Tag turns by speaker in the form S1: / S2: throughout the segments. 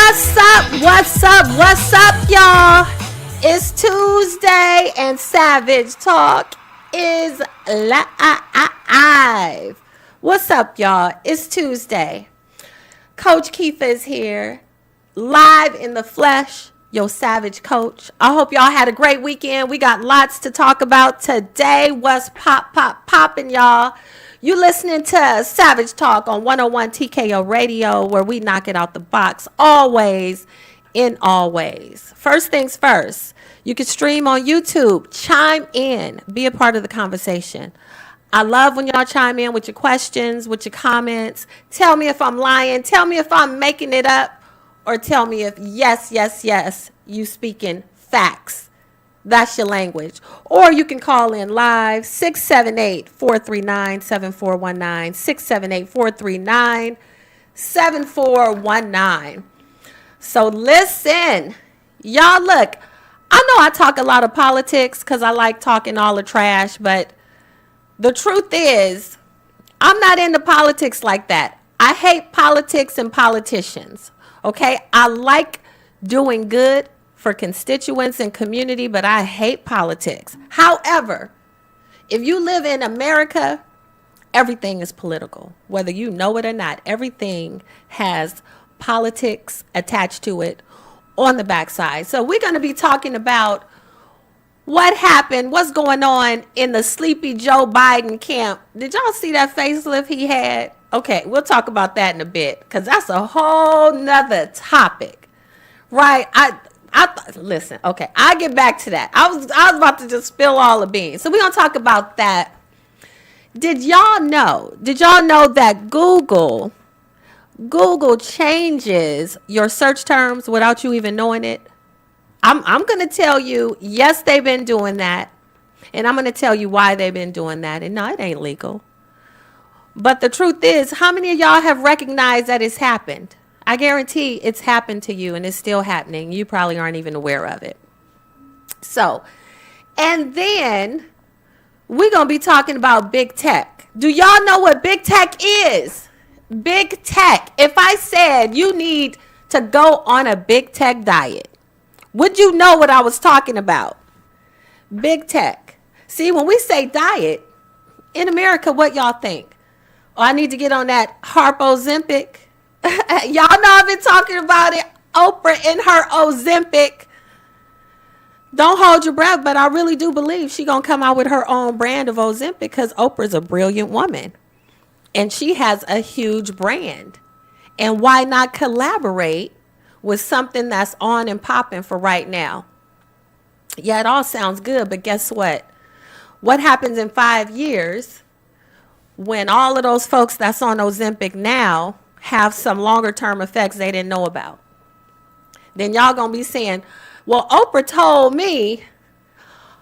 S1: What's up? What's up? What's up, y'all? It's Tuesday and Savage Talk is live. What's up, y'all? It's Tuesday. Coach Keefa is here, live in the flesh, your Savage Coach. I hope y'all had a great weekend. We got lots to talk about today. What's popping, y'all? You listening to Savage Talk on 101 TKO Radio, where we knock it out the box always in all ways. First things first, you can stream on YouTube. Chime in. Be a part of the conversation. I love when y'all chime in with your questions, with your comments. Tell me if I'm lying. Tell me if I'm making it up. Or tell me if yes, you speaking facts. That's your language. Or you can call in live, 678-439-7419, 678-439-7419. So listen, y'all, look, I know I talk a lot of politics because I like talking all the trash, but the truth is, I'm not into politics like that. I hate politics and politicians, okay? I like doing good for constituents and community, but I hate politics. However, if you live in America, everything is political. Whether you know it or not, everything has politics attached to it on the backside. So we're going to be talking about what happened, what's going on in the sleepy Joe Biden camp. Did y'all see that facelift he had? Okay, we'll talk about that in a bit because that's a whole nother topic, right? Listen, okay, I'll get back to that. I was about to just spill all the beans. So we're going to talk about that. Did y'all know that Google changes your search terms without you even knowing it? I'm going to tell you, yes, they've been doing that. And I'm going to tell you why they've been doing that. And no, it ain't legal. But the truth is, how many of y'all have recognized that it's happened? I guarantee it's happened to you and it's still happening. You probably aren't even aware of it. So, and then we're going to be talking about big tech. Do y'all know what big tech is? Big tech. If I said you need to go on a big tech diet, would you know what I was talking about? Big tech. See, when we say diet, in America, what y'all think? Oh, I need to get on that Ozempic. Y'all know I've been talking about it. Oprah and her Ozempic. Don't hold your breath, but I really do believe she's going to come out with her own brand of Ozempic because Oprah's a brilliant woman. And she has a huge brand. And why not collaborate with something that's on and popping for right now? Yeah, it all sounds good, but guess what? What happens in 5 years when all of those folks that's on Ozempic now have some longer term effects they didn't know about? Then y'all gonna be saying, well, Oprah told me,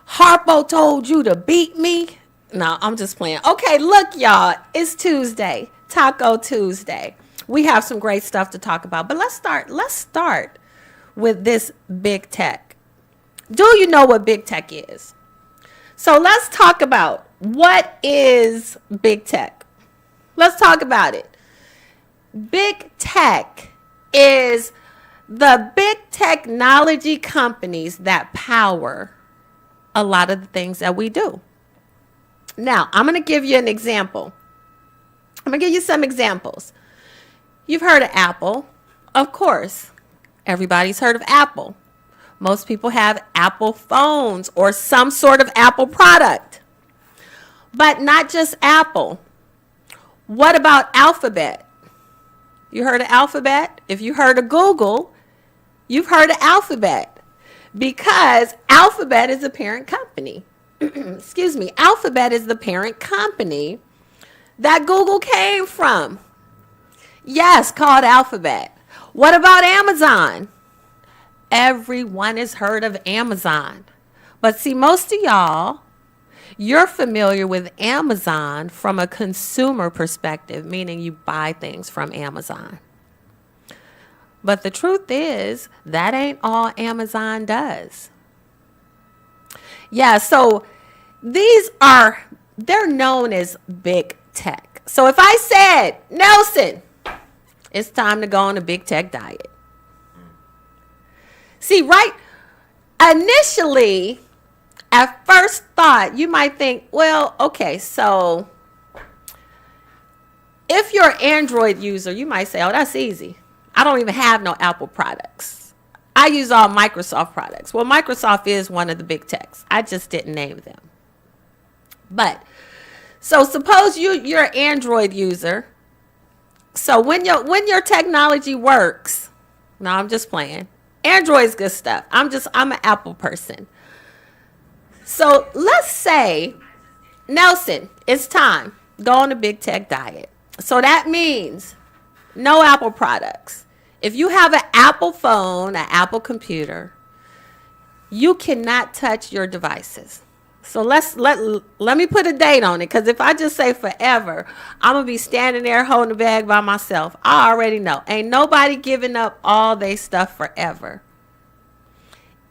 S1: Harpo told you to beat me. No, I'm just playing. Okay, look, y'all, it's Tuesday, Taco Tuesday. We have some great stuff to talk about, but let's start with this big tech. Do you know what big tech is? So let's talk about what is big tech. Let's talk about it. Big tech is the big technology companies that power a lot of the things that we do. Now, I'm going to give you an example. I'm going to give you some examples. You've heard of Apple. Of course, everybody's heard of Apple. Most people have Apple phones or some sort of Apple product. But not just Apple. What about Alphabet? You heard of Alphabet? If you heard of Google, you've heard of Alphabet because Alphabet is the parent company. Excuse me. Alphabet is the parent company that Google came from. Yes, called Alphabet. What about Amazon? Everyone has heard of Amazon. But see, most of y'all, you're familiar with Amazon from a consumer perspective, meaning you buy things from Amazon. But the truth is, that ain't all Amazon does. Yeah, so they're known as big tech. So if I said, Nelson, it's time to go on a big tech diet. See, right? Initially, at first thought, you might think, well, okay, so if you're an Android user, you might say, oh, that's easy. I don't even have no Apple products. I use all Microsoft products. Well, Microsoft is one of the big techs. I just didn't name them. But, so suppose you're an Android user. So when your technology works, no, I'm just playing. Android's good stuff. I'm an Apple person. So let's say, Nelson, it's time. Go on a big tech diet. So that means no Apple products. If you have an Apple phone, an Apple computer, you cannot touch your devices. So let me put a date on it, because if I just say forever, I'm going to be standing there holding the bag by myself. I already know. Ain't nobody giving up all their stuff forever.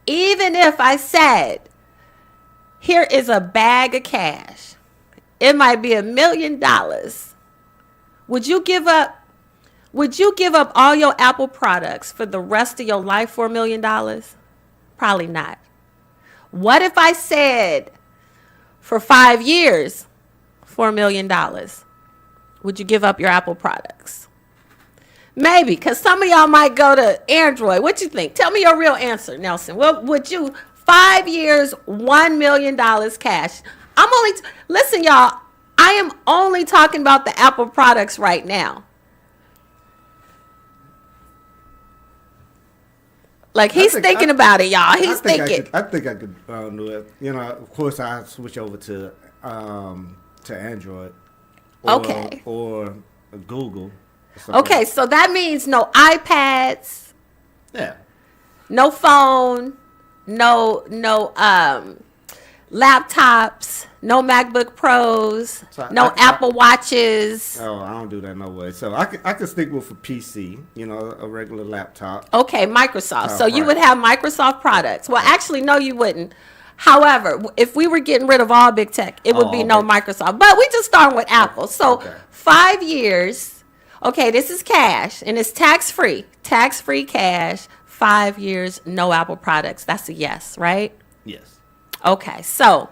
S1: Even if I said, here is a bag of cash. It might be $1 million. Would you give up all your Apple products for the rest of your life for $1 million? Probably not. What if I said for 5 years for $1 million? Would you give up your Apple products? Maybe, because some of y'all might go to Android. What you think? Tell me your real answer, Nelson. Well, would you 5 years, $1 million cash? Listen, y'all, I am only talking about the Apple products right now. Like, he's thinking about it, y'all. He's thinking.
S2: I think I could do it. You know, of course, I switch over to Android. Or Google.
S1: Okay, so that means no iPads.
S2: Yeah.
S1: No phone. No laptops. No MacBook Pros.
S2: So
S1: no Apple Watches.
S2: Oh, I don't do that no way. So I could stick with a PC, you know, a regular laptop.
S1: Okay, Microsoft. So you would have Microsoft products. Well, actually, no, you wouldn't. However, if we were getting rid of all big tech, it would be no Microsoft. But we just starting with Apple. So 5 years. Okay, this is cash, and it's tax-free. Tax-free cash, 5 years, no Apple products. That's a yes, right?
S2: Yes.
S1: Okay, so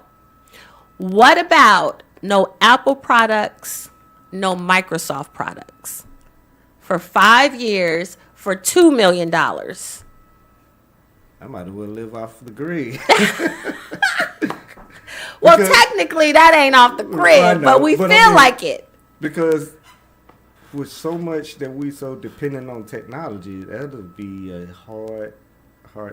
S1: what about no Apple products, no Microsoft products for 5 years for $2 million?
S2: I might as well live off the grid.
S1: Well, technically, that ain't off the grid, but we feel like it.
S2: Because with so much that we so dependent on technology, that'll be a hard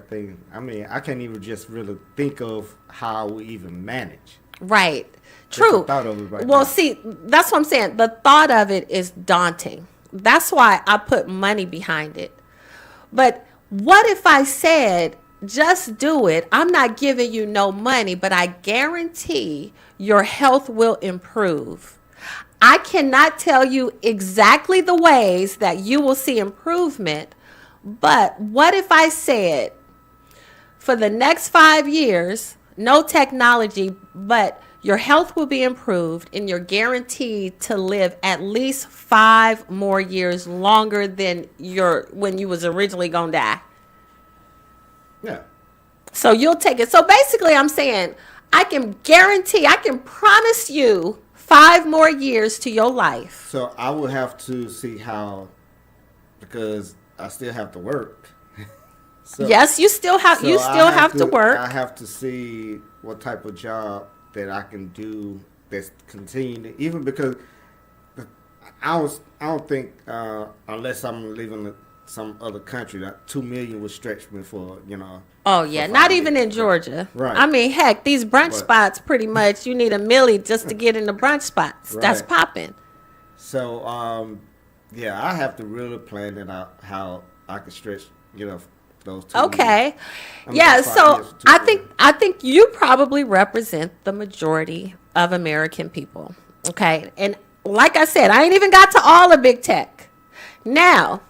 S2: thing. I mean, I can't even just really think of how we even manage.
S1: Right. True. Well, see, that's what I'm saying. The thought of it is daunting. That's why I put money behind it. But what if I said, just do it? I'm not giving you no money, but I guarantee your health will improve. I cannot tell you exactly the ways that you will see improvement, but what if I said, for the next 5 years, no technology, but your health will be improved and you're guaranteed to live at least 5 more years longer than when you was originally going to die.
S2: Yeah.
S1: So you'll take it. So basically I'm saying I can promise you 5 more years to your life.
S2: So I would have to see how, because I still have to work.
S1: Yes, you still have to work.
S2: I have to see what type of job that I can do that's continuing, even because I don't think unless I'm living some other country, that $2 million would stretch me for, you know.
S1: Oh yeah, not even in Georgia.
S2: Right.
S1: I mean, heck, these brunch spots, pretty much, you need $1 million just to get in the brunch spots. Right. That's popping.
S2: So, yeah, I have to really plan it out how I can stretch, you know, those 2
S1: Okay. Yeah. So I think you probably represent the majority of American people. Okay, and like I said, I ain't even got to all of big tech. Now,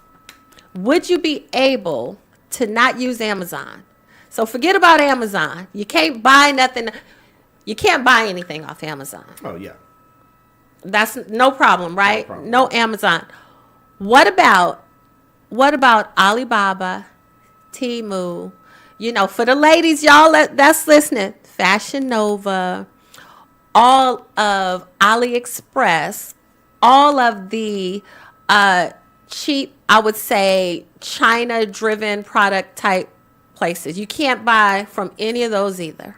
S1: would you be able to not use Amazon? So forget about Amazon. You can't buy nothing. You can't buy anything off Amazon.
S2: Oh, yeah.
S1: That's no problem, right?
S2: No problem.
S1: No Amazon. What about Alibaba, Temu, For the ladies, y'all that's listening, Fashion Nova, all of AliExpress, all of the cheap, I would say, China-driven product type places. You can't buy from any of those either.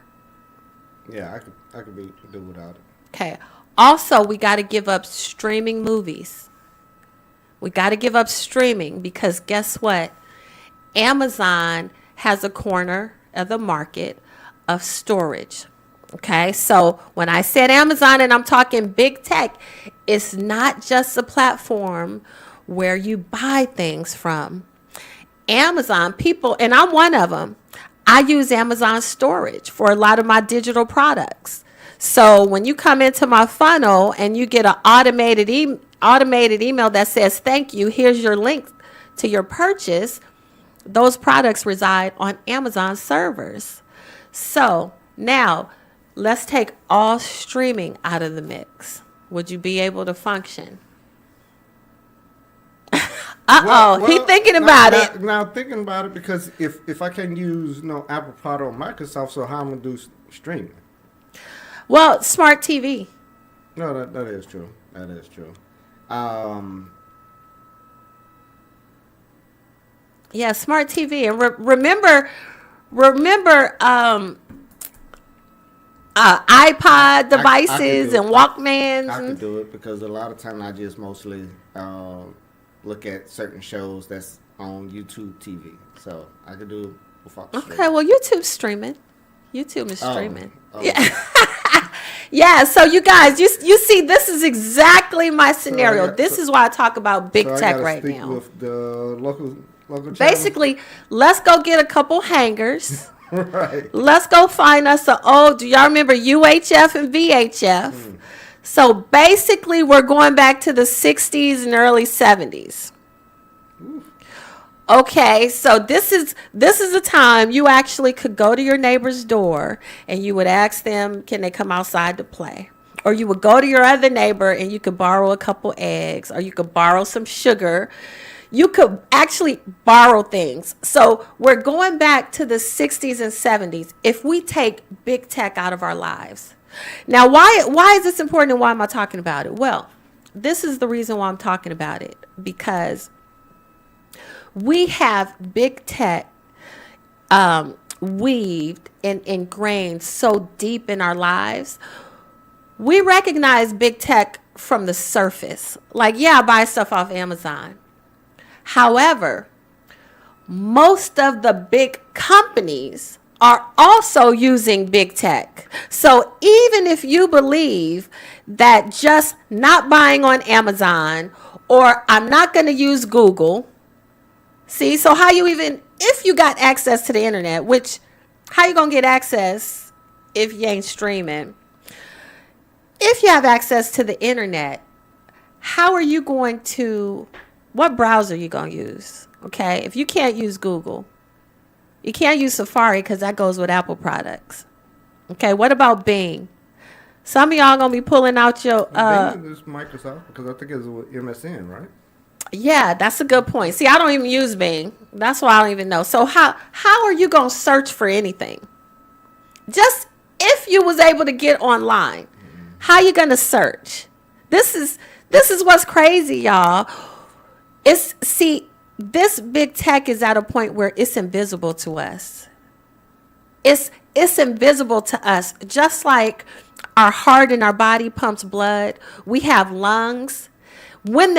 S2: Yeah, I could do without it.
S1: Okay. Also, we got to give up streaming movies. We got to give up streaming because guess what? Amazon has a corner of the market of storage. Okay, so when I said Amazon and I'm talking big tech, it's not just a platform where you buy things from. Amazon, people, and I'm one of them, I use Amazon storage for a lot of my digital products. So when you come into my funnel and you get an automated email that says, thank you, here's your link to your purchase, those products reside on Amazon servers. So now let's take all streaming out of the mix. Would you be able to function? He thinking about it.
S2: Now thinking about it, because if I can use Apple Product or Microsoft, so how am I gonna do streaming?
S1: Well, smart TV.
S2: No, that is true. That is true.
S1: Yeah, smart TV. And remember, iPod devices and Walkmans.
S2: I could do it because a lot of time I just mostly look at certain shows that's on YouTube TV. So I could do it without
S1: Okay,
S2: streaming.
S1: well, YouTube's streaming. YouTube is streaming.
S2: Oh.
S1: Yeah. Yeah, so you guys, you see, this is exactly my scenario. This is why I talk about big
S2: So
S1: tech
S2: I gotta
S1: right
S2: stick
S1: now.
S2: with the local channel?
S1: Basically, let's go get a couple hangers.
S2: Right.
S1: Let's go find us do y'all remember UHF and VHF? So basically, we're going back to the 60s and early 70s. Okay, so this is a time you actually could go to your neighbor's door and you would ask them, can they come outside to play? Or you would go to your other neighbor and you could borrow a couple eggs, or you could borrow some sugar. You could actually borrow things. So we're going back to the 60s and 70s if we take big tech out of our lives. Now, why is this important and why am I talking about it? Well, this is the reason why I'm talking about it, because we have big tech weaved and ingrained so deep in our lives. We recognize big tech from the surface. Like, yeah, I buy stuff off Amazon. However, most of the big companies are also using big tech. So even if you believe that just not buying on Amazon, or I'm not going to use Google, see, so how you even, if you got access to the internet, which, how you going to get access if you ain't streaming? If you have access to the internet, how are you going to, what browser are you going to use? Okay, if you can't use Google, you can't use Safari because that goes with Apple products. Okay, what about Bing? Some of y'all going to be pulling out your...
S2: Bing is Microsoft, because I think it's with MSN, right?
S1: Yeah, that's a good point. See, I don't even use Bing. That's why I don't even know. So how are you going to search for anything? Just if you was able to get online, how you going to search? This is what's crazy, y'all. This big tech is at a point where it's invisible to us. It's invisible to us. Just like our heart and our body pumps blood, we have lungs. When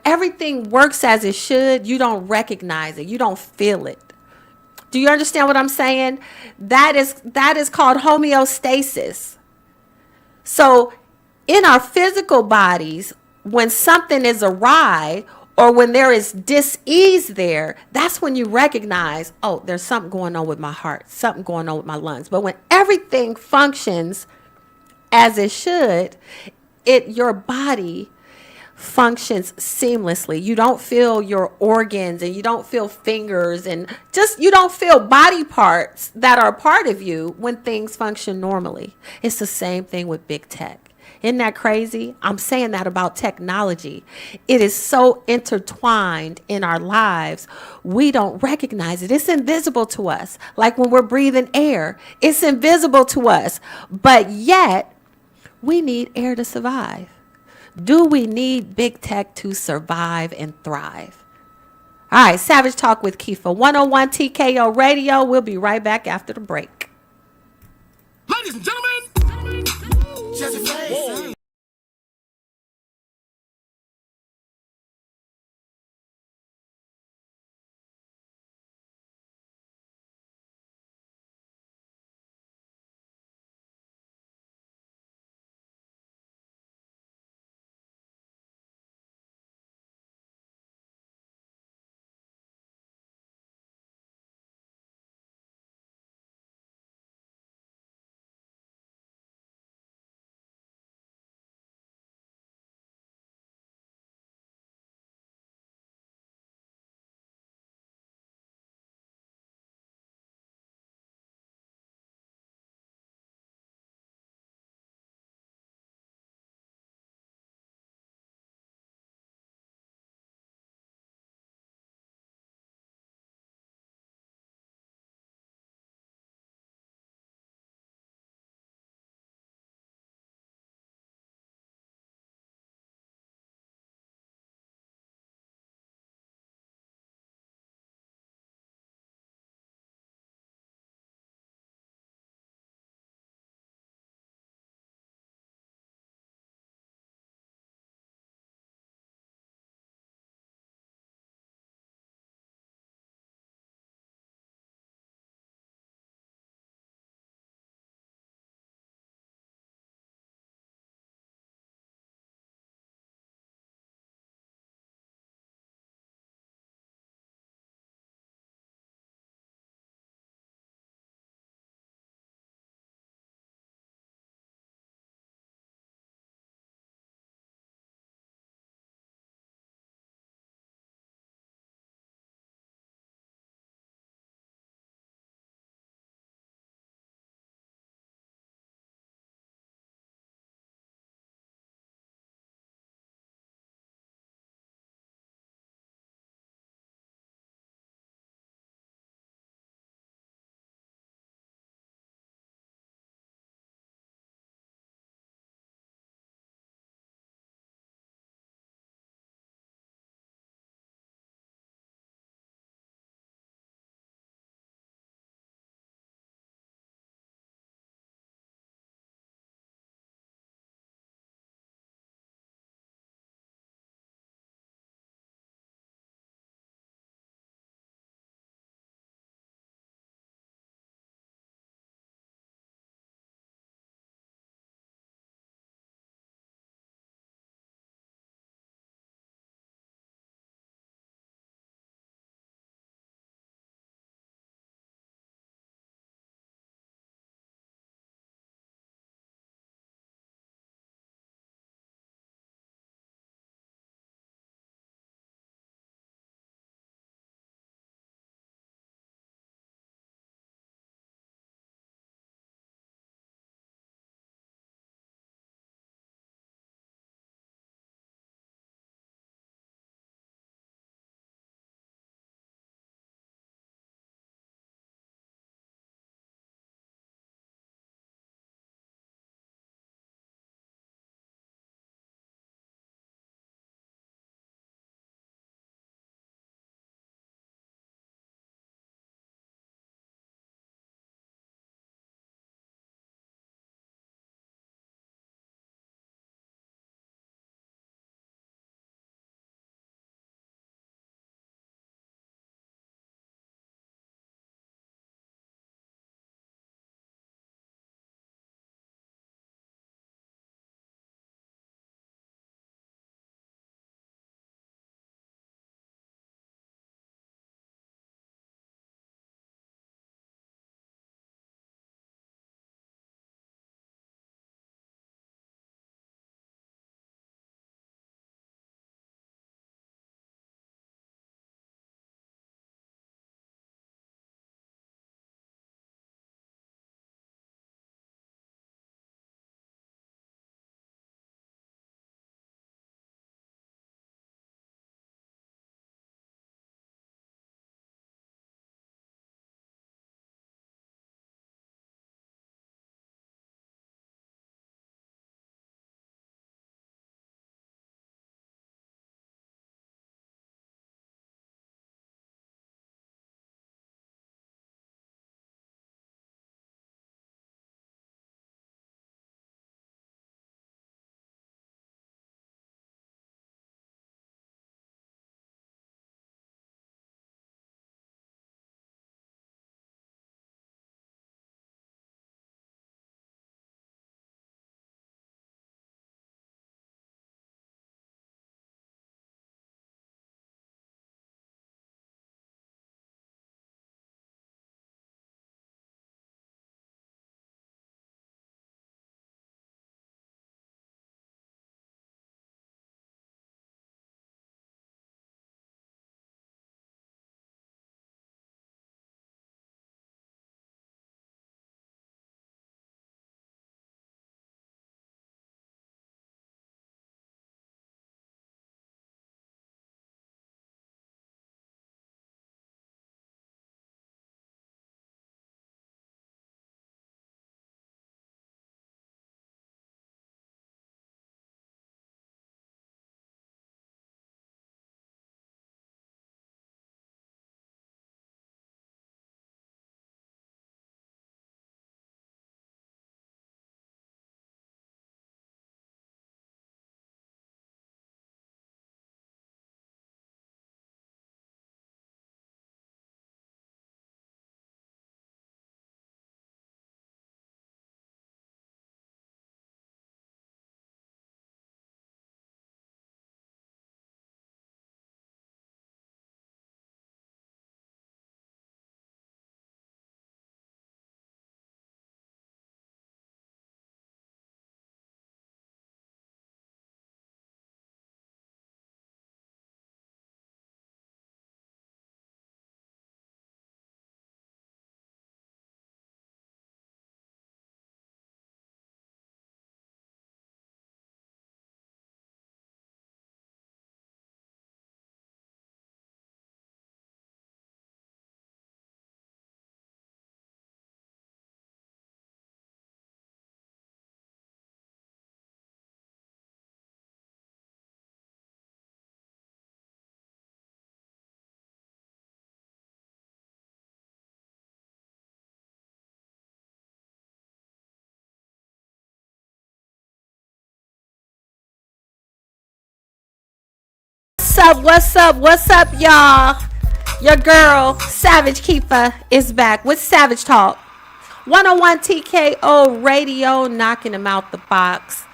S1: everything works as it should, you don't recognize it. You don't feel it. Do you understand what I'm saying? That is called homeostasis. So in our physical bodies, when something is awry or when there is dis-ease there, that's when you recognize, oh, there's something going on with my heart, something going on with my lungs. But when everything functions as it should, your body functions seamlessly. You don't feel your organs and you don't feel fingers and just you don't feel body parts that are a part of you when things function normally. It's the same thing with big tech. Isn't that crazy? I'm saying that about technology. It is so intertwined in our lives. We don't recognize it. It's invisible to us. Like when we're breathing air, it's invisible to us. But yet, we need air to survive. Do we need big tech to survive and thrive? All right, Savage Talk with Keefa, 101 TKO Radio. We'll be right back after the break.
S3: Ladies and gentlemen, Jesse Faye.
S1: What's up? What's up? What's up, y'all? Your girl, Savage Keefa, is back with Savage Talk. 101 TKO Radio, knocking them out the box.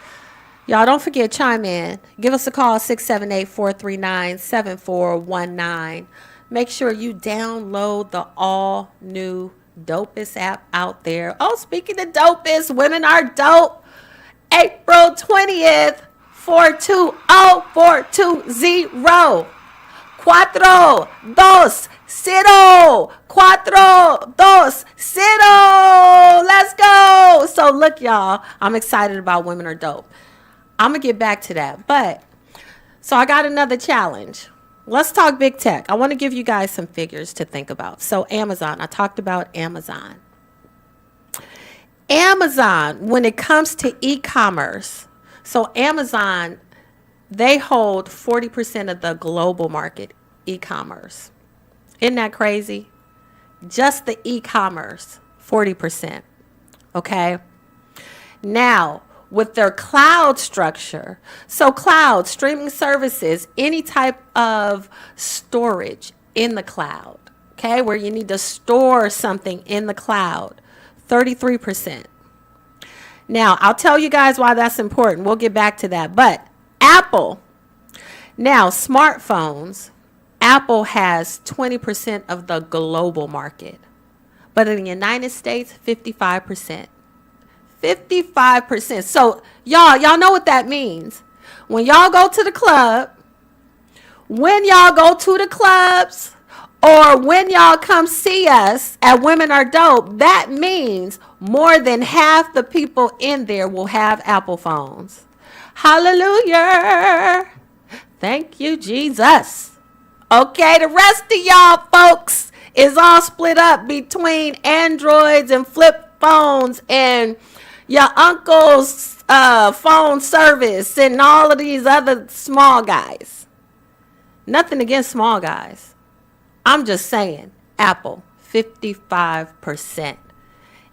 S1: Y'all don't forget, chime in. Give us a call, 678-439-7419. Make sure you download the all new dopest app out there. Oh, speaking of dopest, women are dope. April 20th, 420-420. Cuatro, dos, cero. Cuatro, dos, cero. Let's go. So look, y'all, I'm excited about Women Are Dope. I'm going to get back to that. But, so I got another challenge. Let's talk big tech. I want to give you guys some figures to think about. So Amazon, I talked about Amazon. Amazon, when it comes to e-commerce, so Amazon, they hold 40% of the global market e-commerce. Isn't that crazy? Just the e-commerce, 40%. Okay? Now, with their cloud structure, so cloud, streaming services, any type of storage in the cloud, okay, where you need to store something in the cloud, 33%. Now, I'll tell you guys why that's important. We'll get back to that. But Apple, now smartphones, Apple has 20% of the global market. But in the United States, 55%. 55%. So y'all know what that means. When y'all go to the club, when y'all go to the clubs, or when y'all come see us at Women Are Dope, that means more than half the people in there will have Apple phones. Hallelujah. Thank you, Jesus. Okay, the rest of y'all folks is all split up between Androids and flip phones and your uncle's phone service and all of these other small guys. Nothing against small guys. I'm just saying, Apple, 55%.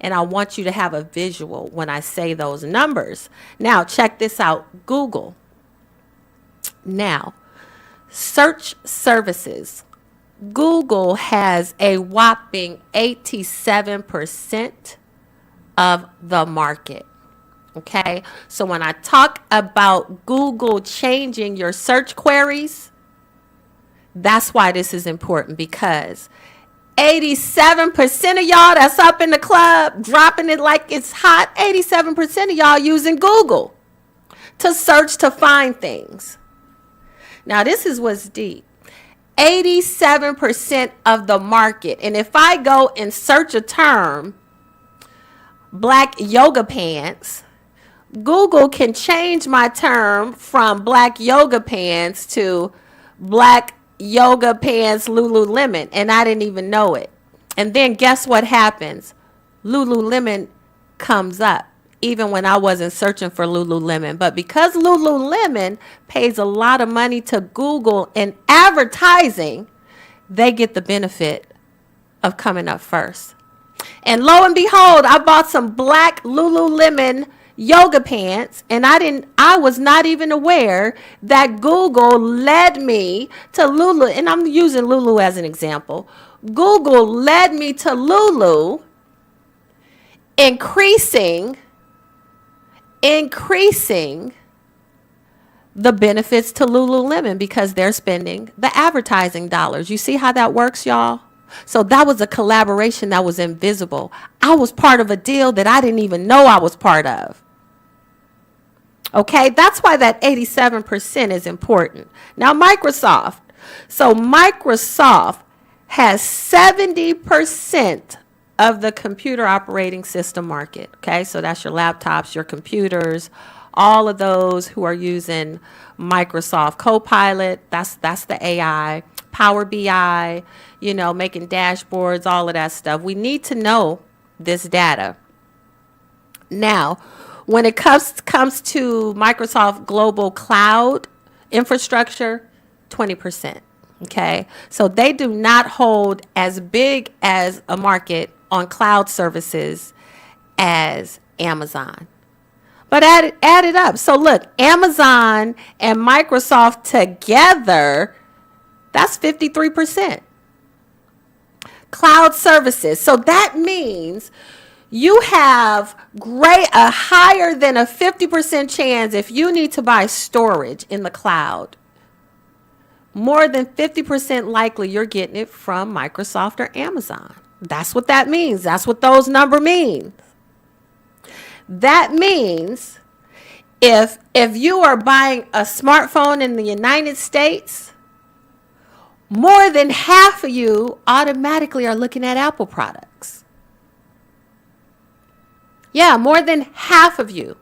S1: And I want you to have a visual when I say those numbers. Now, check this out. Google. Now, search services. Google has a whopping 87% of the market. Okay? So when I talk about Google changing your search queries, that's why this is important, because 87% of y'all that's up in the club dropping it like it's hot, 87% of y'all using Google to search to find things. Now, this is what's deep. 87% of the market. And if I go and search a term, black yoga pants, Google can change my term from black yoga pants to black yoga pants Lululemon, and I didn't even know it. And then guess what happens? Lululemon comes up even when I wasn't searching for Lululemon. But because Lululemon pays a lot of money to Google in advertising, they get the benefit of coming up first. And lo and behold, I bought some black Lululemon yoga pants, and I was not even aware that Google led me to Lulu, and I'm using Lulu as an example. Google led me to Lulu, increasing the benefits to Lululemon because they're spending the advertising dollars. You see how that works, y'all? So that was a collaboration that was invisible. I was part of a deal that I didn't even know I was part of. Okay, that's why that 87% is important. Now, Microsoft. So Microsoft has 70% of the computer operating system market. Okay, so that's your laptops, your computers, all of those who are using Microsoft Copilot. That's the AI, Power BI, making dashboards, all of that stuff. We need to know this data. Now, when it comes to Microsoft Global Cloud infrastructure, 20%. Okay, so they do not hold as big as a market on cloud services as Amazon. But add it up. So look, Amazon and Microsoft together, that's 53%. Cloud services. So that means you have a higher than a 50% chance if you need to buy storage in the cloud. More than 50% likely you're getting it from Microsoft or Amazon. That's what that means. That's what those numbers mean. That means if you are buying a smartphone in the United States, more than half of you automatically are looking at Apple products. Yeah, more than half of you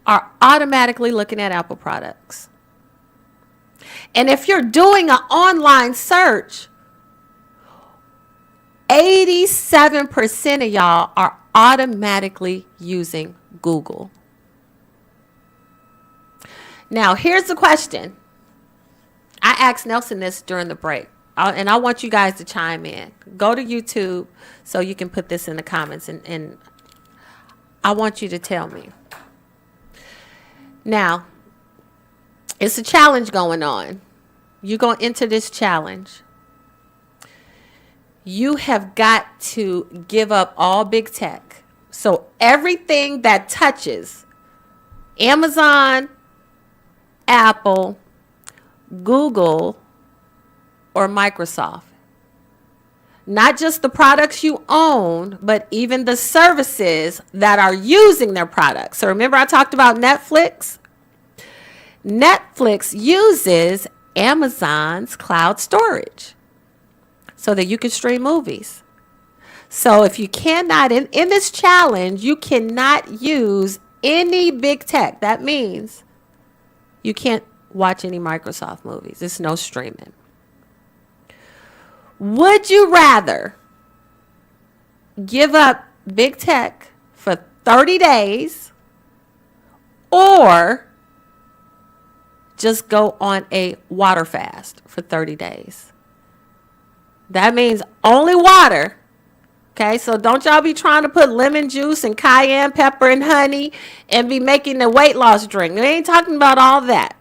S1: are automatically looking at Apple products. And if you're doing an online search, 87% of y'all are automatically using Google. Now, here's the question. I asked Nelson this during the break, and I want you guys to chime in. Go to YouTube so you can put this in the comments, and I want you to tell me. Now, it's a challenge going on. You're going to enter this challenge. You have got to give up all big tech. So everything that touches Amazon, Apple, Google, or Microsoft. Not just the products you own, but even the services that are using their products. So remember I talked about Netflix? Netflix uses Amazon's cloud storage so that you can stream movies. So if you cannot, in this challenge, you cannot use any big tech. That means you can't watch any Microsoft movies. There's no streaming. Would you rather give up big tech for 30 days or just go on a water fast for 30 days? That means only water. Okay, so don't y'all be trying to put lemon juice and cayenne pepper and honey and be making a weight loss drink. We ain't talking about all that.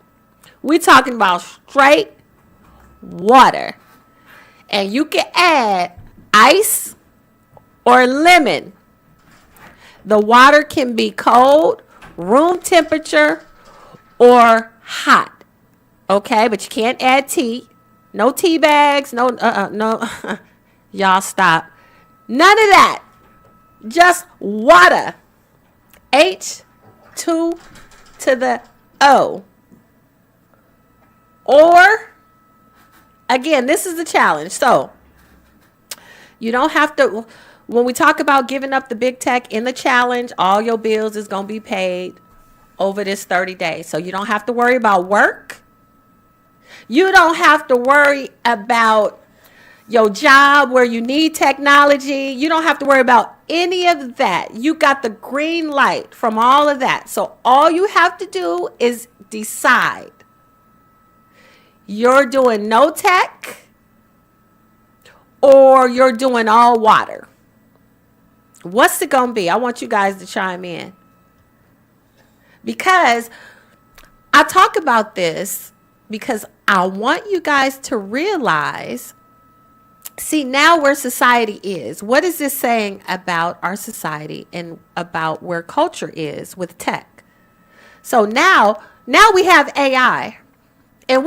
S1: We're talking about straight water. And you can add ice or lemon. The water can be cold, room temperature, or hot. Okay, but you can't add tea. No tea bags. No. Y'all stop. None of that. Just water. H2 to the O. Or, again, this is the challenge. So, you don't have to, when we talk about giving up the big tech in the challenge, all your bills is going to be paid over this 30 days. So, you don't have to worry about work. You don't have to worry about your job where you need technology. You don't have to worry about any of that. You got the green light from all of that. So, all you have to do is decide. You're doing no tech or you're doing all water. What's it going to be? I want you guys to chime in. Because I talk about this because I want you guys to realize, see now where society is. What is this saying about our society and about where culture is with tech? So now we have AI. And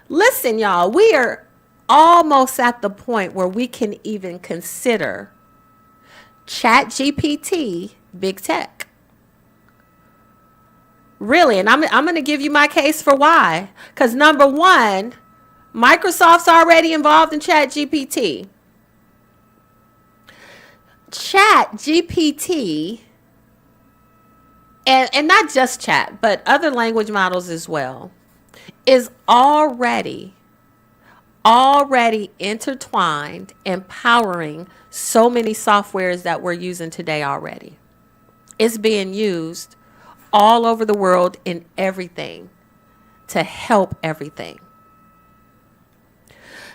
S1: listen, y'all, we are almost at the point where we can even consider ChatGPT big tech. Really, and I'm going to give you my case for why. Because number one, Microsoft's already involved in ChatGPT. ChatGPT, and not just chat, but other language models as well, is already intertwined, empowering so many softwares that we're using today already. It's being used all over the world in everything to help everything.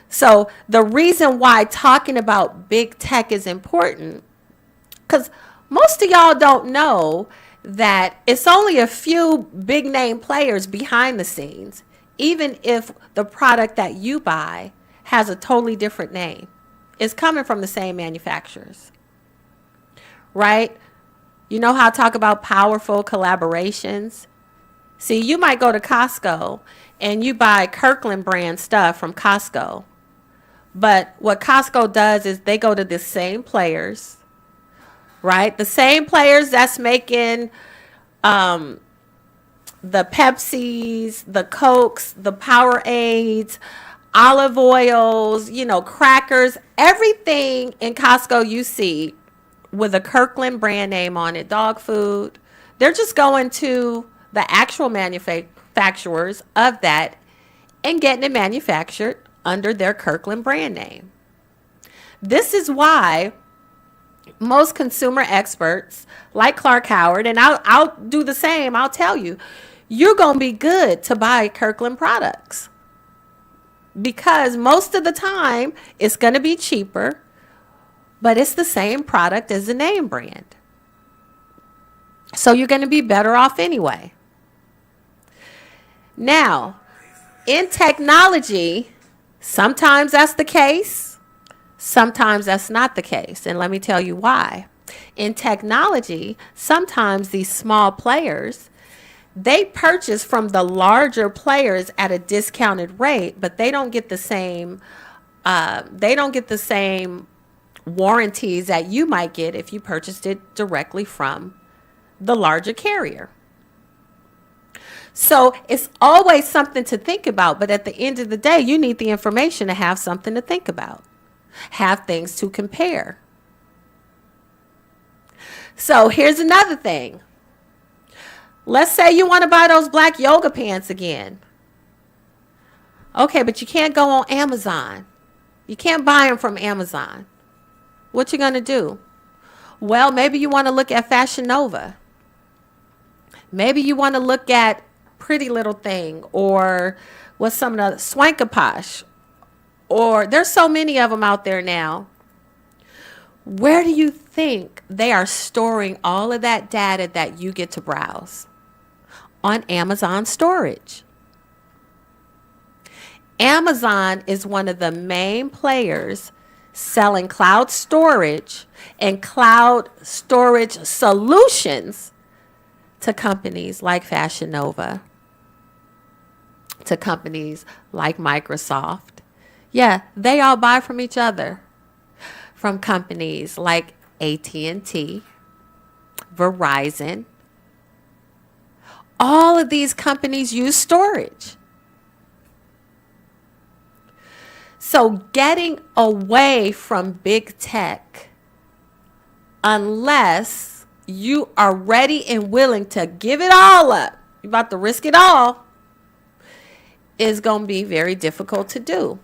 S1: So the reason why talking about big tech is important, because most of y'all don't know that it's only a few big name players behind the scenes, even if the product that you buy has a totally different name. It's coming from the same manufacturers, right? You know how I talk about powerful collaborations? See, you might go to Costco and you buy Kirkland brand stuff from Costco. But what Costco does is they go to the same players, right? The same players that's making the Pepsis, the Cokes, the Powerades, olive oils, crackers, everything in Costco you see with a Kirkland brand name on it, dog food. They're just going to the actual manufacturers of that and getting it manufactured under their Kirkland brand name. This is why most consumer experts like Clark Howard, and I'll do the same, I'll tell you, you're going to be good to buy Kirkland products because most of the time it's going to be cheaper, but it's the same product as the name brand. So you're going to be better off anyway. Now, in technology, sometimes that's the case. Sometimes that's not the case. And let me tell you why. In technology, sometimes these small players, they purchase from the larger players at a discounted rate, but they don't get the same warranties that you might get if you purchased it directly from the larger carrier. So it's always something to think about, but at the end of the day, you need the information to have something to think about, have things to compare. So here's another thing. Let's say you want to buy those black yoga pants again. Okay, but you can't go on Amazon. You can't buy them from Amazon. What you going to do? Well, maybe you want to look at Fashion Nova. Maybe you want to look at Pretty Little Thing, or what's some of the Swankaposh, or there's so many of them out there now. Where do you think they are storing all of that data that you get to browse? On Amazon storage. Amazon is one of the main players selling cloud storage and cloud storage solutions to companies like Fashion Nova, to companies like Microsoft. Yeah, they all buy from each other. From companies like AT&T, Verizon. All of these companies use storage. So getting away from big tech, unless you are ready and willing to give it all up, you're about to risk it all, is going to be very difficult to do.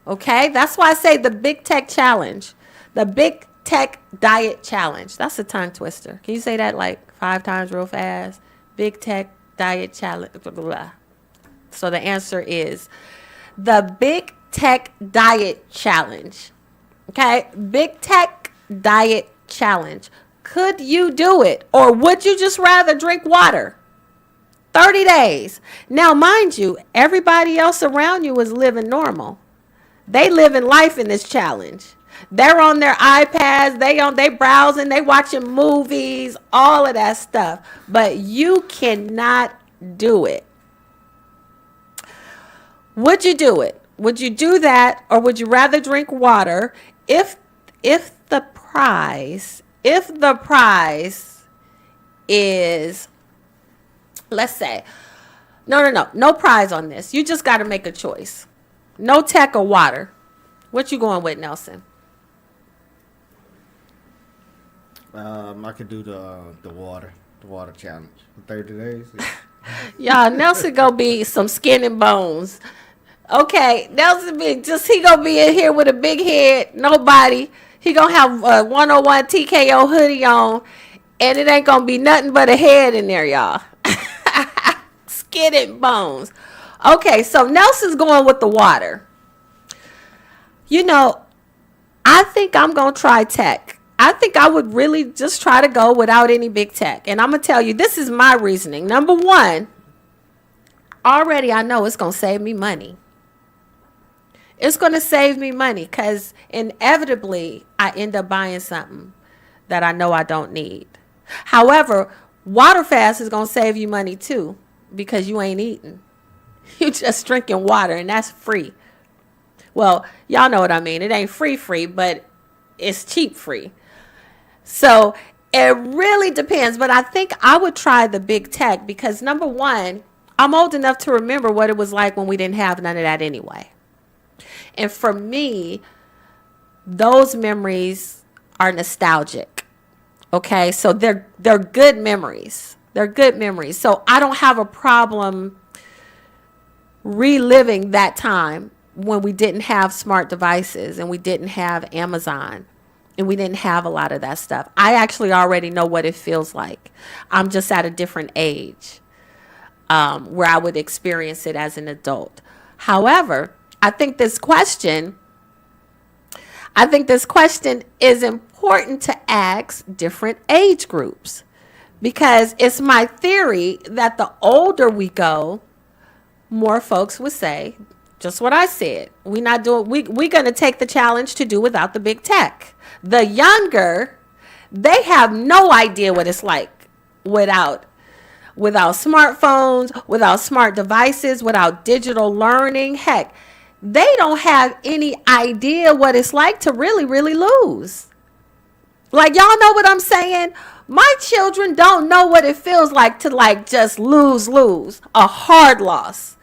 S1: Okay? That's why I say the big tech challenge, the big tech diet challenge. That's a tongue twister. Can you say that like 5 times real fast? Big tech diet challenge. Blah, blah, blah. So the answer is the big tech diet challenge. Okay? Big tech diet challenge. Could you do it? Or would you just rather drink water? 30 days. Now, mind you, everybody else around you is living normal. They living life in this challenge. They're on their iPads, they browsing, they watching movies, all of that stuff. But you cannot do it. Would you do it? Would you do that, or would you rather drink water if the prize is, let's say, no prize on this. You just got to make a choice. No tech or water. What you going with, Nelson?
S2: I could do the water challenge for 30 days.
S1: Y'all, Nelson gonna be some skin and bones. Okay, Nelson he gonna be in here with a big head, nobody. He gonna have a 101 TKO hoodie on, and it ain't gonna be nothing but a head in there, y'all. Skin and bones. Okay, so Nelson's going with the water. I think I'm gonna try tech. I think I would really just try to go without any big tech. And I'm going to tell you, this is my reasoning. Number one, already I know it's going to save me money. It's going to save me money because inevitably I end up buying something that I know I don't need. However, water fast is going to save you money too because you ain't eating. You just drinking water and that's free. Well, y'all know what I mean. It ain't free, but it's cheap free. So it really depends. But I think I would try the big tech because number one, I'm old enough to remember what it was like when we didn't have none of that anyway. And for me, those memories are nostalgic. Okay, so they're good memories. They're good memories. So I don't have a problem reliving that time when we didn't have smart devices and we didn't have Amazon and we didn't have a lot of that stuff. I actually already know what it feels like. I'm just at a different age where I would experience it as an adult. However, I think this question is important to ask different age groups because it's my theory that the older we go, more folks would say just what I said. We're going to take the challenge to do without the big tech. The younger, they have no idea what it's like without smartphones, without smart devices, without digital learning. Heck, they don't have any idea what it's like to really, really lose. Like, y'all know what I'm saying? My children don't know what it feels like to just lose a hard loss.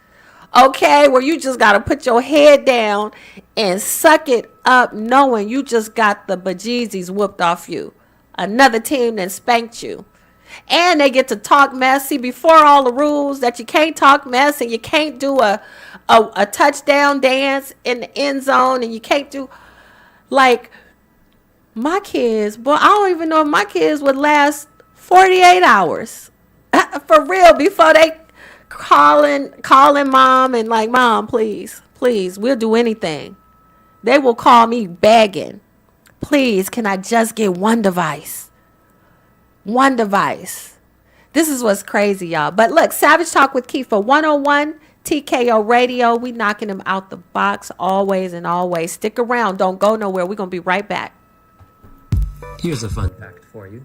S1: Okay, where you just got to put your head down and suck it up knowing you just got the bejeezies whooped off you. Another team that spanked you. And they get to talk messy before all the rules that you can't talk mess and you can't do a touchdown dance in the end zone and you can't do like my kids. Boy, I don't even know if my kids would last 48 hours for real before they calling mom and like, Mom, please, we'll do anything. They will call me begging, please, can I just get one device? One device. This is what's crazy, y'all. But look, Savage Talk with Keefa 101 TKO Radio. We knocking them out the box always and always. Stick around. Don't go nowhere. We're going to be right back.
S4: Here's a fun fact for you.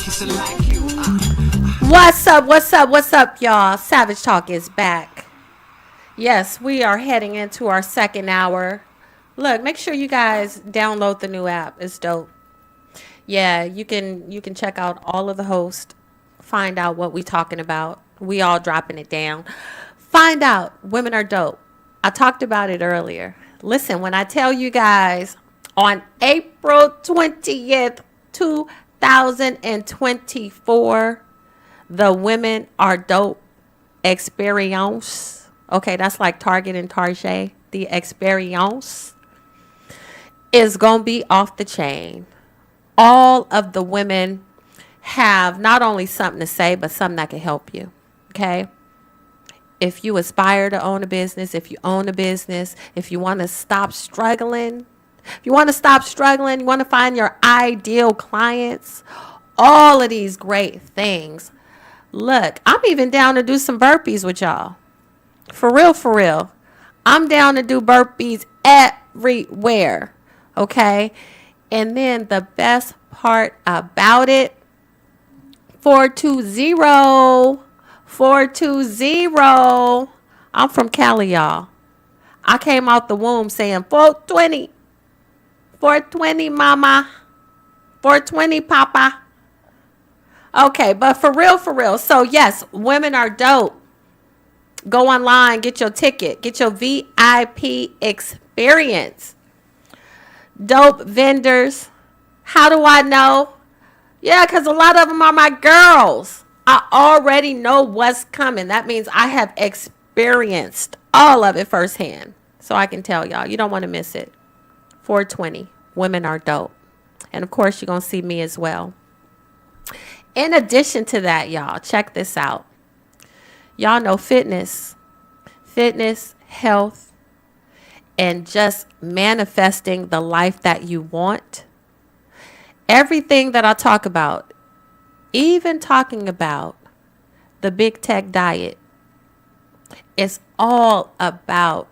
S1: What's up, y'all? Savage Talk is back. Yes, we are heading into our second hour. Look, make sure you guys download the new app. It's dope. Yeah, you can check out all of the hosts, find out what we talking about. We all dropping it down. Find out women are dope. I talked about it earlier. Listen, when I tell you guys on April 20th, 2024, the Women Are Dope experience. Okay, that's like Target and Target. The experience is going to be off the chain. All of the women have not only something to say, but something that can help you. Okay? If you aspire to own a business, if you own a business, if you want to stop struggling, you want to find your ideal clients, all of these great things. Look, I'm even down to do some burpees with y'all. For real. I'm down to do burpees everywhere. Okay? And then the best part about it, 420. I'm from Cali, y'all. I came out the womb saying 420. 420, mama. 420, papa. Okay, but for real. So, yes, Women Are Dope. Go online, get your ticket, get your VIP experience. Dope vendors. How do I know? Yeah, because a lot of them are my girls. I already know what's coming. That means I have experienced all of it firsthand. So I can tell y'all, you don't want to miss it. 420, Women Are Dope. And of course, you're going to see me as well. In addition to that, y'all, check this out. Y'all know fitness, health, and just manifesting the life that you want. Everything that I talk about, even talking about the big tech diet, it's all about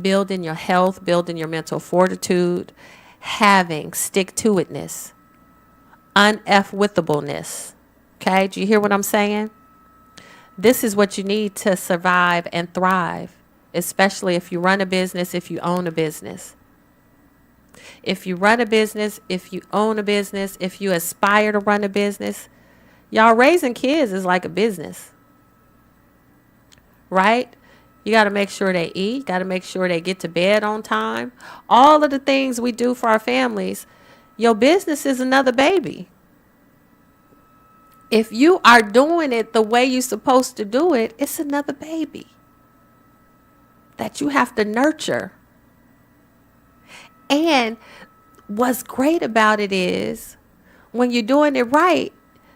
S1: building your health, building your mental fortitude, having stick-to-itness, unf-withableness. Okay, do you hear what I'm saying? This is what you need to survive and thrive, especially if you run a business, if you own a business. If you run a business, if you own a business, if you aspire to run a business, y'all, raising kids is like a business, right? You got to make sure they eat, got to make sure they get to bed on time. All of the things we do for our families, your business is another baby. If you are doing it the way you're supposed to do it, it's another baby that you have to nurture. And what's great about it is when you're doing it right,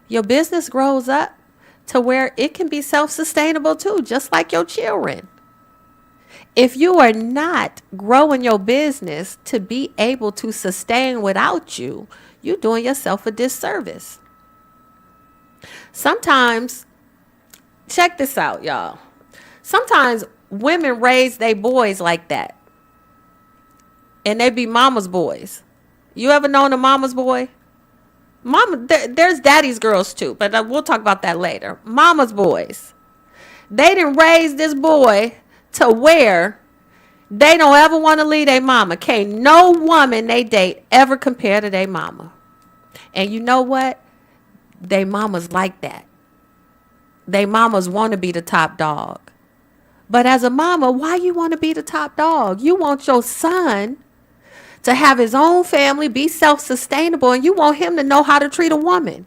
S1: your business grows up to where it can be self-sustainable too, just like your children. If you are not growing your business to be able to sustain without you, you're doing yourself a disservice. Sometimes, check this out, y'all. Sometimes women raise their boys like that. And they be mama's boys. You ever known a mama's boy? Mama, there's daddy's girls too, but we'll talk about that later. Mama's boys. They didn't raise this boy to where they don't ever want to leave their mama. Can't no woman they date ever compare to their mama. And you know what? They mamas like that. They mamas want to be the top dog. But as a mama, why you want to be the top dog? You want your son to have his own family, be self-sustainable, and you want him to know how to treat a woman.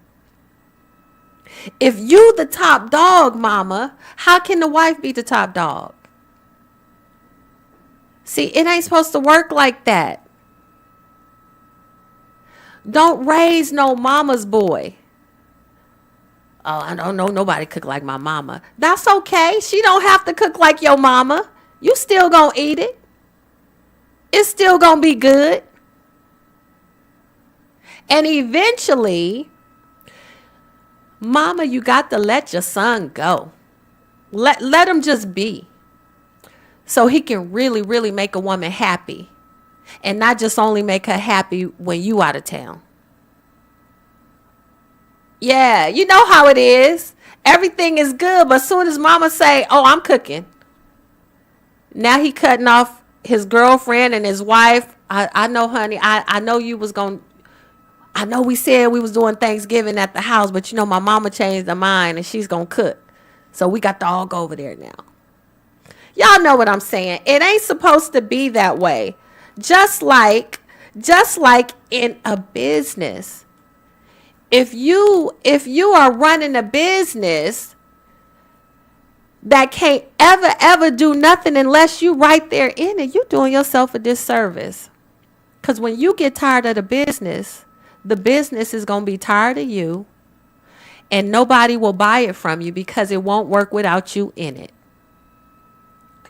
S1: If you the top dog, mama, how can the wife be the top dog? See, it ain't supposed to work like that. Don't raise no mama's boy. Oh, I don't know nobody cook like my mama. That's okay. She don't have to cook like your mama. You still gonna eat it. It's still gonna be good. And eventually, mama, you got to let your son go. Let him just be. So he can really, really make a woman happy. And not just only make her happy when you out of town. Yeah, you know how it is. Everything is good, but as soon as mama say, "Oh, I'm cooking," now he cutting off his girlfriend and his wife. I know, honey. I know you was going to I know we said we was doing Thanksgiving at the house, but you know my mama changed her mind and she's gonna cook. So we got to all go over there now. Y'all know what I'm saying. It ain't supposed to be that way. Just like in a business. If you are running a business that can't ever do nothing unless you right there in it, you doing yourself a disservice. Because when you get tired of the business is going to be tired of you, and nobody will buy it from you because it won't work without you in it.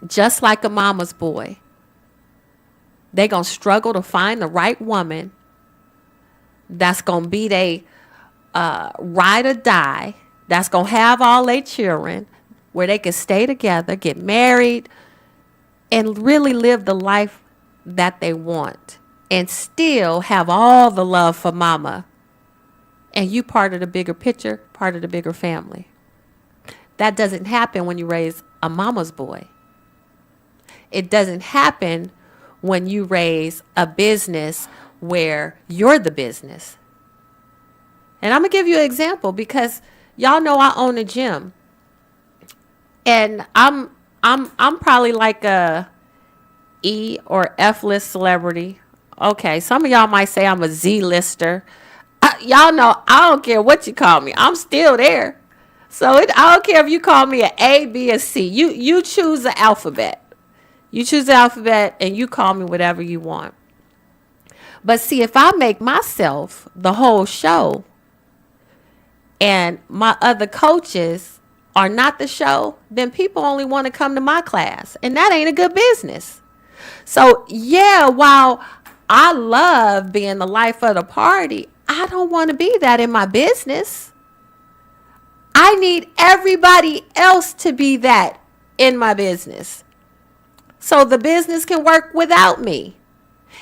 S1: Just like a mama's boy. They going to struggle to find the right woman that's going to be they ride or die, that's going to have all their children, where they can stay together, get married, and really live the life that they want. And still have all the love for mama. And you part of the bigger picture, part of the bigger family. That doesn't happen when you raise a mama's boy. It doesn't happen when you raise a business where you're the business. And I'm going to give you an example because y'all know I own a gym. And I'm probably like a E or F list celebrity. Okay, some of y'all might say I'm a Z-lister. Y'all know I don't care what you call me. I'm still there. So I don't care if you call me an A, B, or C. You choose the alphabet. You choose the alphabet and you call me whatever you want. But see, if I make myself the whole show and my other coaches are not the show, then people only want to come to my class. And that ain't a good business. So yeah, while I love being the life of the party, I don't want to be that in my business. I need everybody else to be that in my business. So the business can work without me.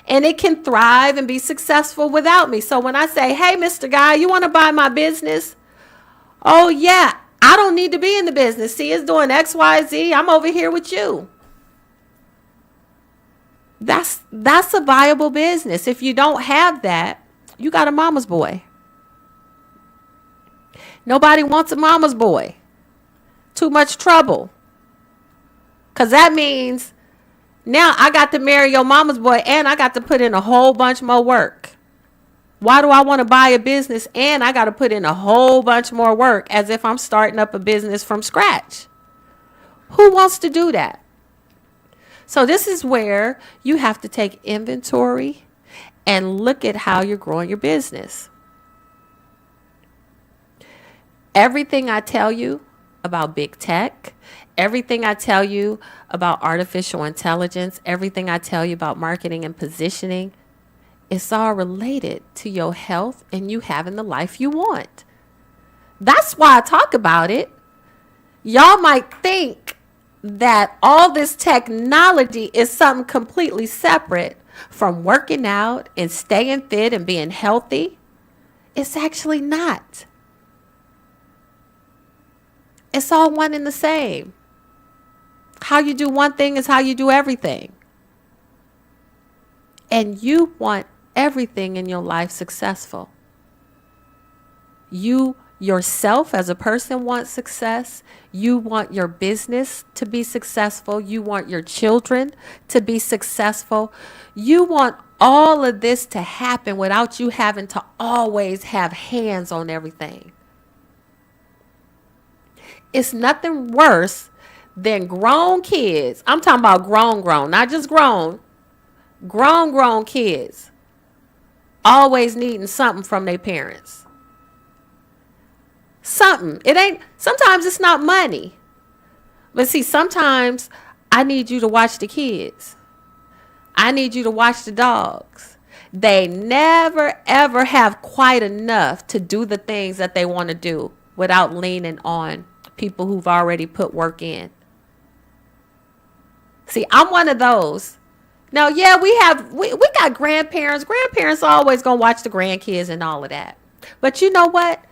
S1: And it can thrive and be successful without me. So when I say, hey, Mr. Guy, you want to buy my business? Oh, yeah, I don't need to be in the business. See, it's doing X, Y, Z. I'm over here with you. That's a viable business. If you don't have that, you got a mama's boy. Nobody wants a mama's boy. Too much trouble. Because that means now I got to marry your mama's boy and I got to put in a whole bunch more work. Why do I want to buy a business and I got to put in a whole bunch more work as if I'm starting up a business from scratch? Who wants to do that? So this is where you have to take inventory and look at how you're growing your business. Everything I tell you about big tech, everything I tell you about artificial intelligence, everything I tell you about marketing and positioning, it's all related to your health and you having the life you want. That's why I talk about it. Y'all might think that all this technology is something completely separate from working out and staying fit and being healthy. It's actually not. It's all one and the same. How you do one thing is how you do everything. And you want everything in your life successful. You yourself as a person want success. You want your business to be successful. You want your children to be successful. You want all of this to happen without you having to always have hands on everything. It's nothing worse than grown kids. I'm talking about grown, not just grown kids always needing something from their parents. Something. Sometimes it's not money. But see, sometimes I need you to watch the kids. I need you to watch the dogs. They never, ever have quite enough to do the things that they want to do without leaning on people who've already put work in. See, I'm one of those. Now, yeah, we got grandparents. Grandparents are always going to watch the grandkids and all of that. But you know what?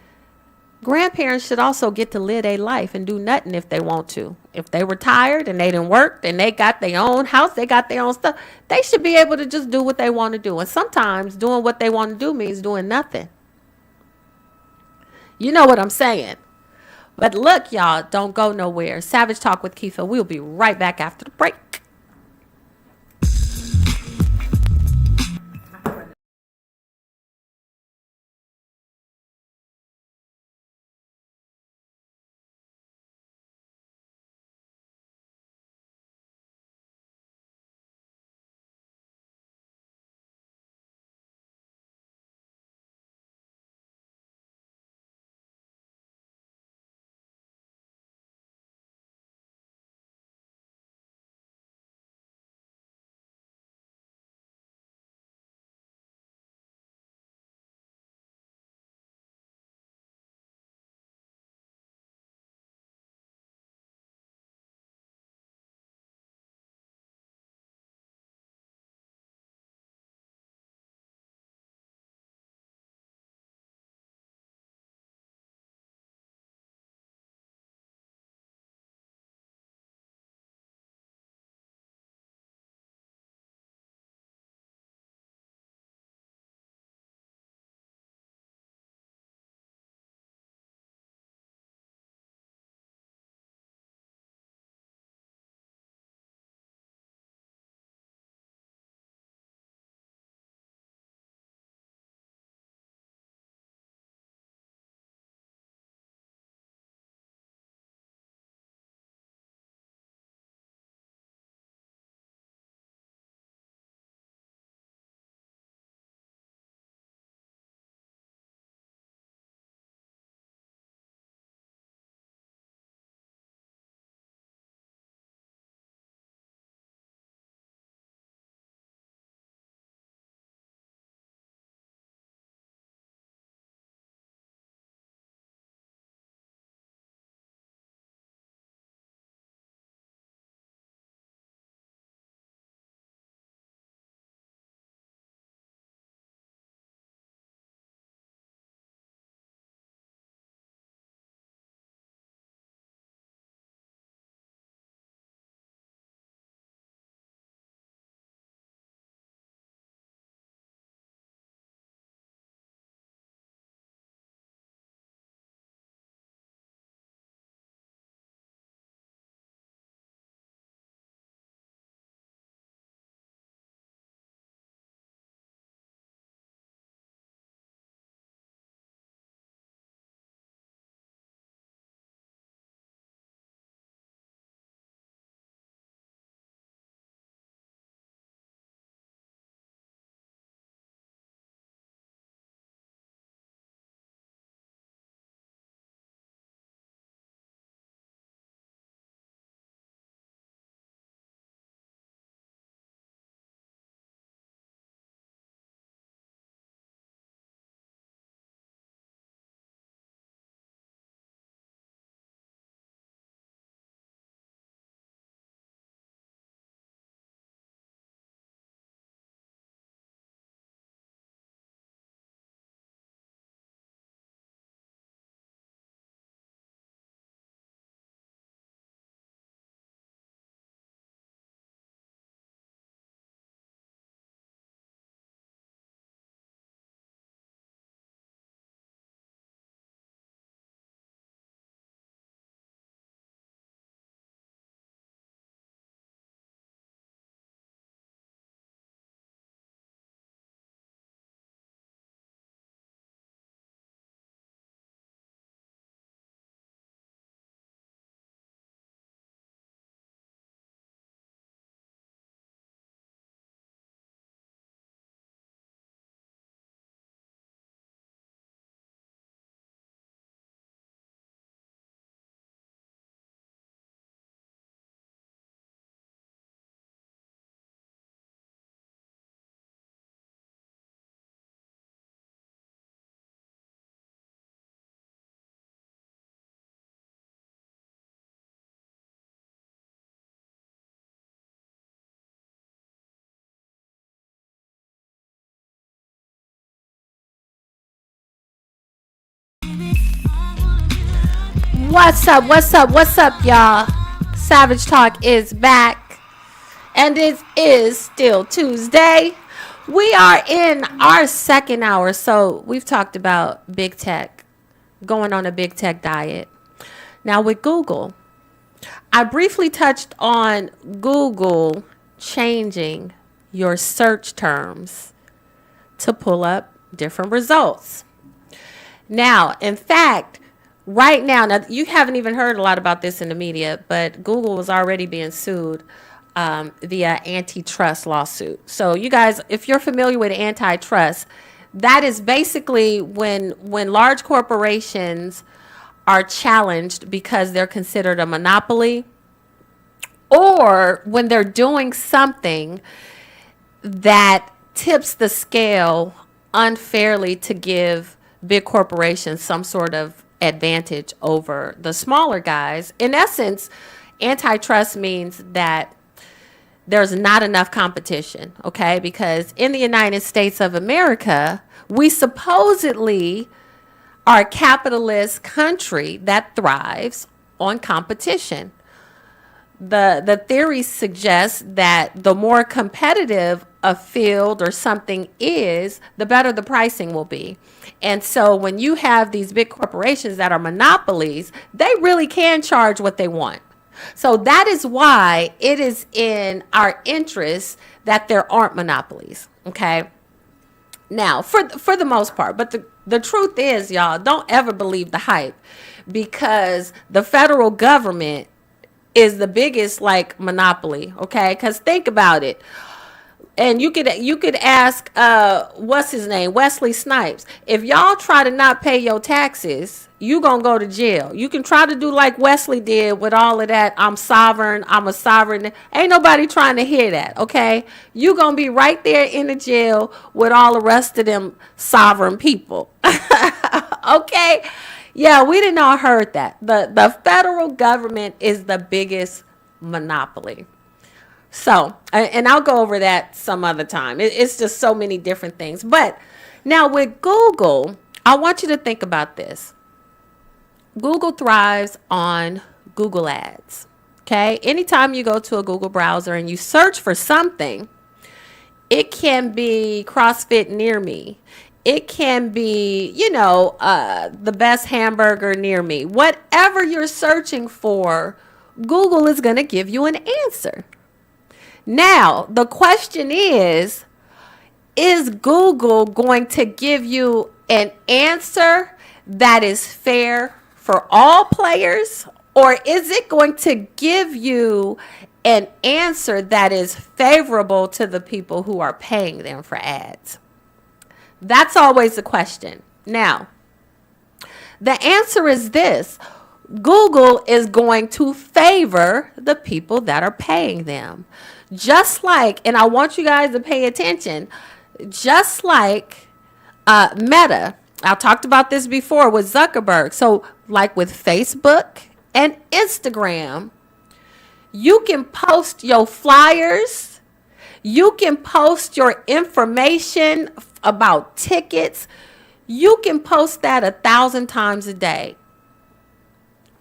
S1: Grandparents should also get to live their life and do nothing if they want to. If they retired and they didn't work and they got their own house, they got their own stuff, they should be able to just do what they want to do. And sometimes doing what they want to do means doing nothing. You know what I'm saying? But look, y'all, don't go nowhere. Savage Talk with Keefa. We'll be right back after the break. What's up? What's up? What's up, y'all? Savage Talk is back, and it is still Tuesday. We are in our second hour, so we've talked about big tech, going on a big tech diet. Now, with Google, I briefly touched on Google changing your search terms to pull up different results. Now, in fact, right now, you haven't even heard a lot about this in the media, but Google was already being sued via antitrust lawsuit. So you guys, if you're familiar with antitrust, that is basically when large corporations are challenged because they're considered a monopoly, or when they're doing something that tips the scale unfairly to give big corporations some sort of advantage over the smaller guys. In essence, antitrust means that there's not enough competition, okay? Because in the United States of America, we supposedly are a capitalist country that thrives on competition. The theory suggests that the more competitive a field or something is, the better the pricing will be. And so when you have these big corporations that are monopolies, they really can charge what they want. So that is why it is in our interest that there aren't monopolies, okay? Now, for the most part, but the truth is, y'all, don't ever believe the hype, because the federal government is the biggest monopoly, okay? Because think about it. And you could ask what's his name, Wesley Snipes. If y'all try to not pay your taxes, you gonna go to jail. You can try to do like Wesley did with all of that. I'm sovereign. I'm a sovereign. Ain't nobody trying to hear that. Okay, you gonna be right there in the jail with all the rest of them sovereign people. Okay. Yeah, we didn't all heard that. The federal government is the biggest monopoly. So, and I'll go over that some other time. It's just so many different things. But now with Google, I want you to think about this. Google thrives on Google Ads. Okay? Anytime you go to a Google browser and you search for something, it can be CrossFit near me. It can be, the best hamburger near me. Whatever you're searching for, Google is going to give you an answer. Now, the question is Google going to give you an answer that is fair for all players, or is it going to give you an answer that is favorable to the people who are paying them for ads? That's always the question. Now, the answer is this. Google is going to favor the people that are paying them. Just like, and I want you guys to pay attention, just like Meta. I talked about this before with Zuckerberg. So like with Facebook and Instagram, you can post your flyers. You can post your information about tickets. You can post that 1,000 times a day.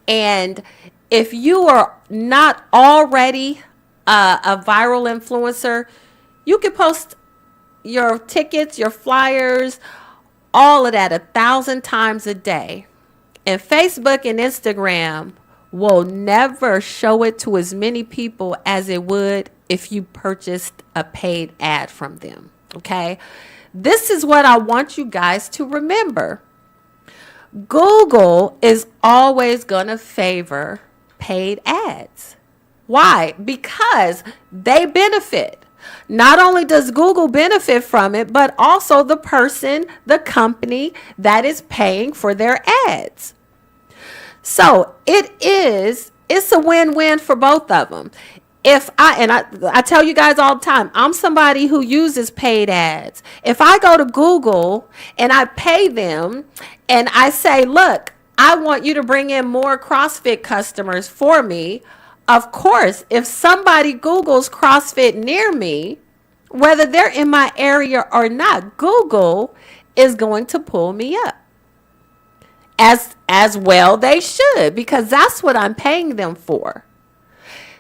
S1: And if you are not already a viral influencer, you can post your tickets, your flyers, all of that 1,000 times a day. And Facebook and Instagram will never show it to as many people as it would if you purchased a paid ad from them. Okay? This is what I want you guys to remember. Google is always going to favor paid ads. Why? Because they benefit. Not only does Google benefit from it, but also the person, the company that is paying for their ads. So it's a win-win for both of them. If I tell you guys all the time, I'm somebody who uses paid ads. If I go to Google and I pay them and I say, look, I want you to bring in more CrossFit customers for me. Of course, if somebody Googles CrossFit near me, whether they're in my area or not, Google is going to pull me up. as well they should, because that's what I'm paying them for.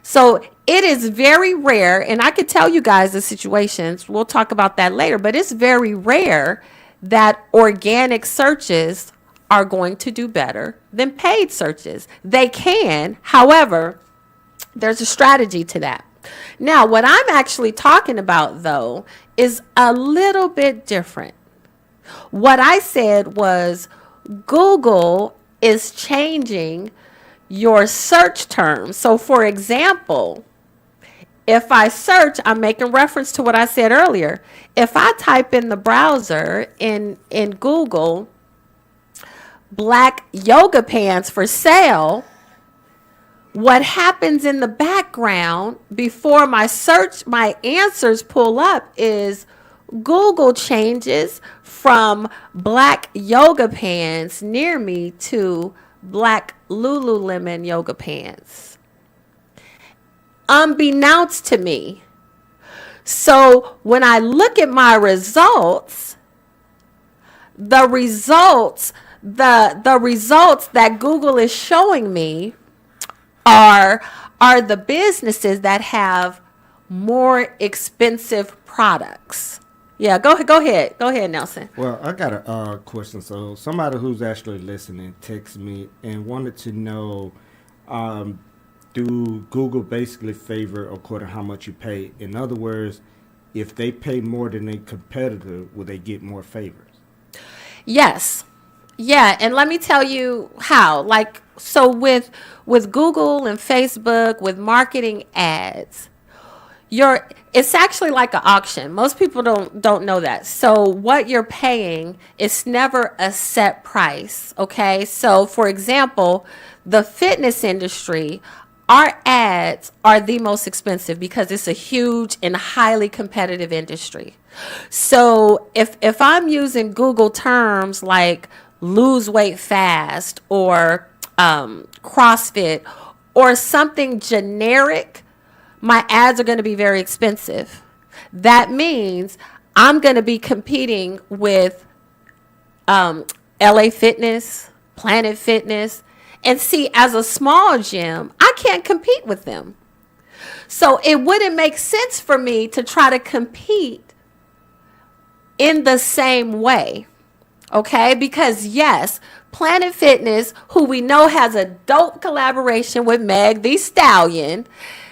S1: So it is very rare, and I could tell you guys the situations, we'll talk about that later, but it's very rare that organic searches are going to do better than paid searches. They can, however, there's a strategy to that. Now, what I'm actually talking about, though, is a little bit different. What I said was Google is changing your search terms. So, for example, if I search, I'm making reference to what I said earlier. If I type in the browser in Google, black yoga pants for sale, what happens in the background before my answers pull up is Google changes from black yoga pants near me to black Lululemon yoga pants, unbeknownst to me. So when I look at my results, the results that Google is showing me are the businesses that have more expensive products. Yeah, go ahead, Nelson.
S2: Well, I got a question. So somebody who's actually listening texted me and wanted to know, do Google basically favor according to how much you pay? In other words, if they pay more than a competitor, will they get more favors?
S1: Yes. Yeah, and let me tell you how. Like, so with Google and Facebook, with marketing ads, it's actually like an auction. Most people don't know that. So what you're paying is never a set price, okay? So for example, the fitness industry, our ads are the most expensive because it's a huge and highly competitive industry. So if I'm using Google terms like lose weight fast or CrossFit or something generic, my ads are going to be very expensive. That means I'm going to be competing with LA Fitness, Planet Fitness. And see, as a small gym, I can't compete with them. So it wouldn't make sense for me to try to compete in the same way. Okay? Because yes, Planet Fitness, who we know has a dope collaboration with Meg Thee Stallion,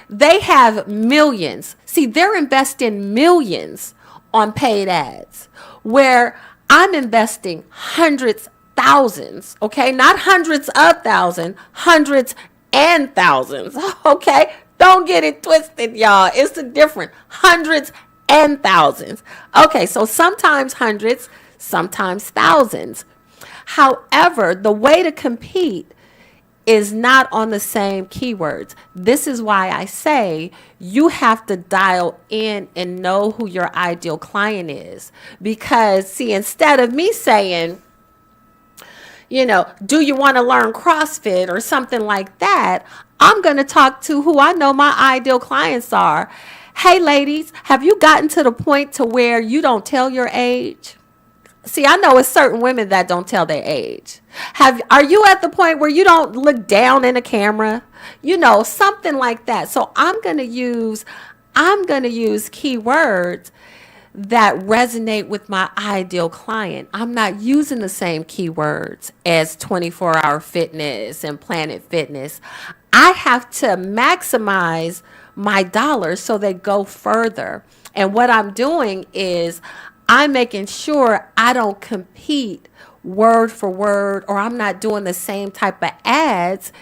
S1: they have millions. See, they're investing millions on paid ads, where I'm investing thousands, okay? Not hundreds of thousands, hundreds and thousands, okay? Don't get it twisted, y'all. It's the difference. Hundreds and thousands. Okay, so sometimes hundreds, sometimes thousands. However, the way to compete is not on the same keywords. This is why I say you have to dial in and know who your ideal client is. Because, see, instead of me saying, do you want to learn CrossFit or something like that, I'm going to talk to who I know my ideal clients are. Hey, ladies, have you gotten to the point to where you don't tell your age? See, I know it's certain women that don't tell their age. Are you at the point where you don't look down in a camera? Something like that. So I'm going to use keywords that resonate with my ideal client. I'm not using the same keywords as 24-hour fitness and Planet Fitness. I have to maximize my dollars so they go further. And what I'm doing is I'm making sure I don't compete word for word, or I'm not doing the same type of ads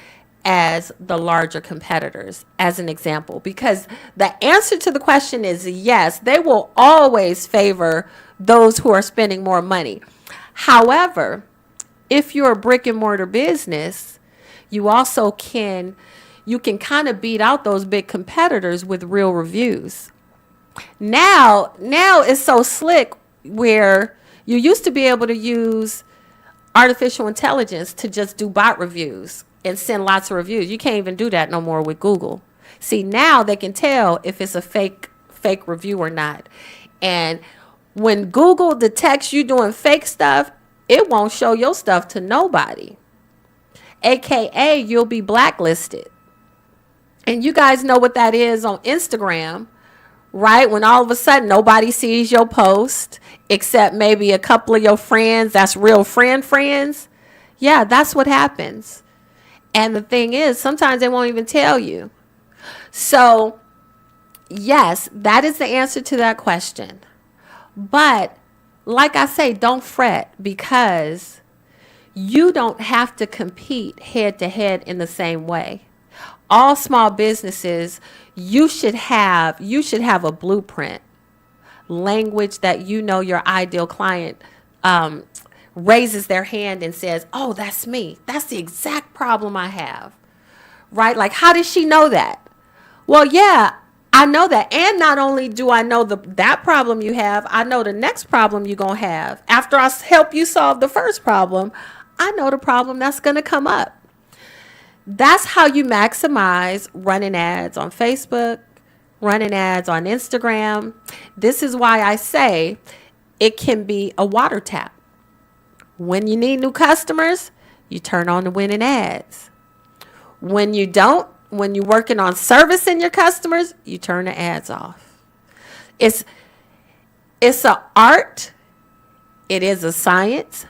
S1: as the larger competitors, as an example. Because the answer to the question is yes, they will always favor those who are spending more money. However, if you're a brick and mortar business, you also can kind of beat out those big competitors with real reviews. Now it's so slick where you used to be able to use artificial intelligence to just do bot reviews and send lots of reviews. You can't even do that no more with Google. See, now they can tell if it's a fake review or not. And when Google detects you doing fake stuff, it won't show your stuff to nobody. AKA, you'll be blacklisted. And you guys know what that is on Instagram, right? When all of a sudden nobody sees your post except maybe a couple of your friends that's real friends. Yeah, that's what happens. And the thing is, sometimes they won't even tell you. So, yes, that is the answer to that question. But like I say, don't fret, because you don't have to compete head to head in the same way. All small businesses, you should have a blueprint, language that your ideal client raises their hand and says, "Oh, that's me. That's the exact problem I have." Right? Like, how does she know that? Well, yeah, I know that. And not only do I know that problem you have, I know the next problem you're going to have. After I help you solve the first problem, I know the problem that's going to come up. That's how you maximize running ads on Facebook, running ads on Instagram. This is why I say it can be a water tap. When you need new customers, you turn on the winning ads. When you don't, when you're working on servicing your customers, you turn the ads off. It's an art. It is a science.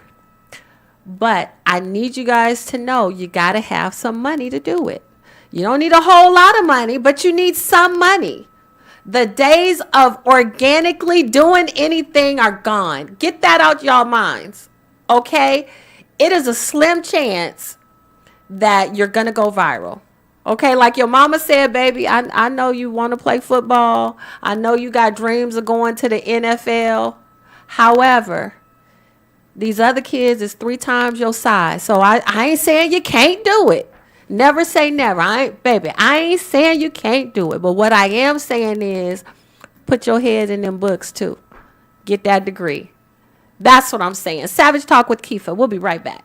S1: But I need you guys to know you got to have some money to do it. You don't need a whole lot of money, but you need some money. The days of organically doing anything are gone. Get that out y'all minds. Okay? It is a slim chance that you're going to go viral. Okay, like your mama said, baby, I know you want to play football. I know you got dreams of going to the NFL. However, these other kids is 3 times your size. So I ain't saying you can't do it. Never say never. I ain't saying you can't do it. But what I am saying is put your head in them books too. Get that degree. That's what I'm saying. Savage Talk with Keefa. We'll be right back.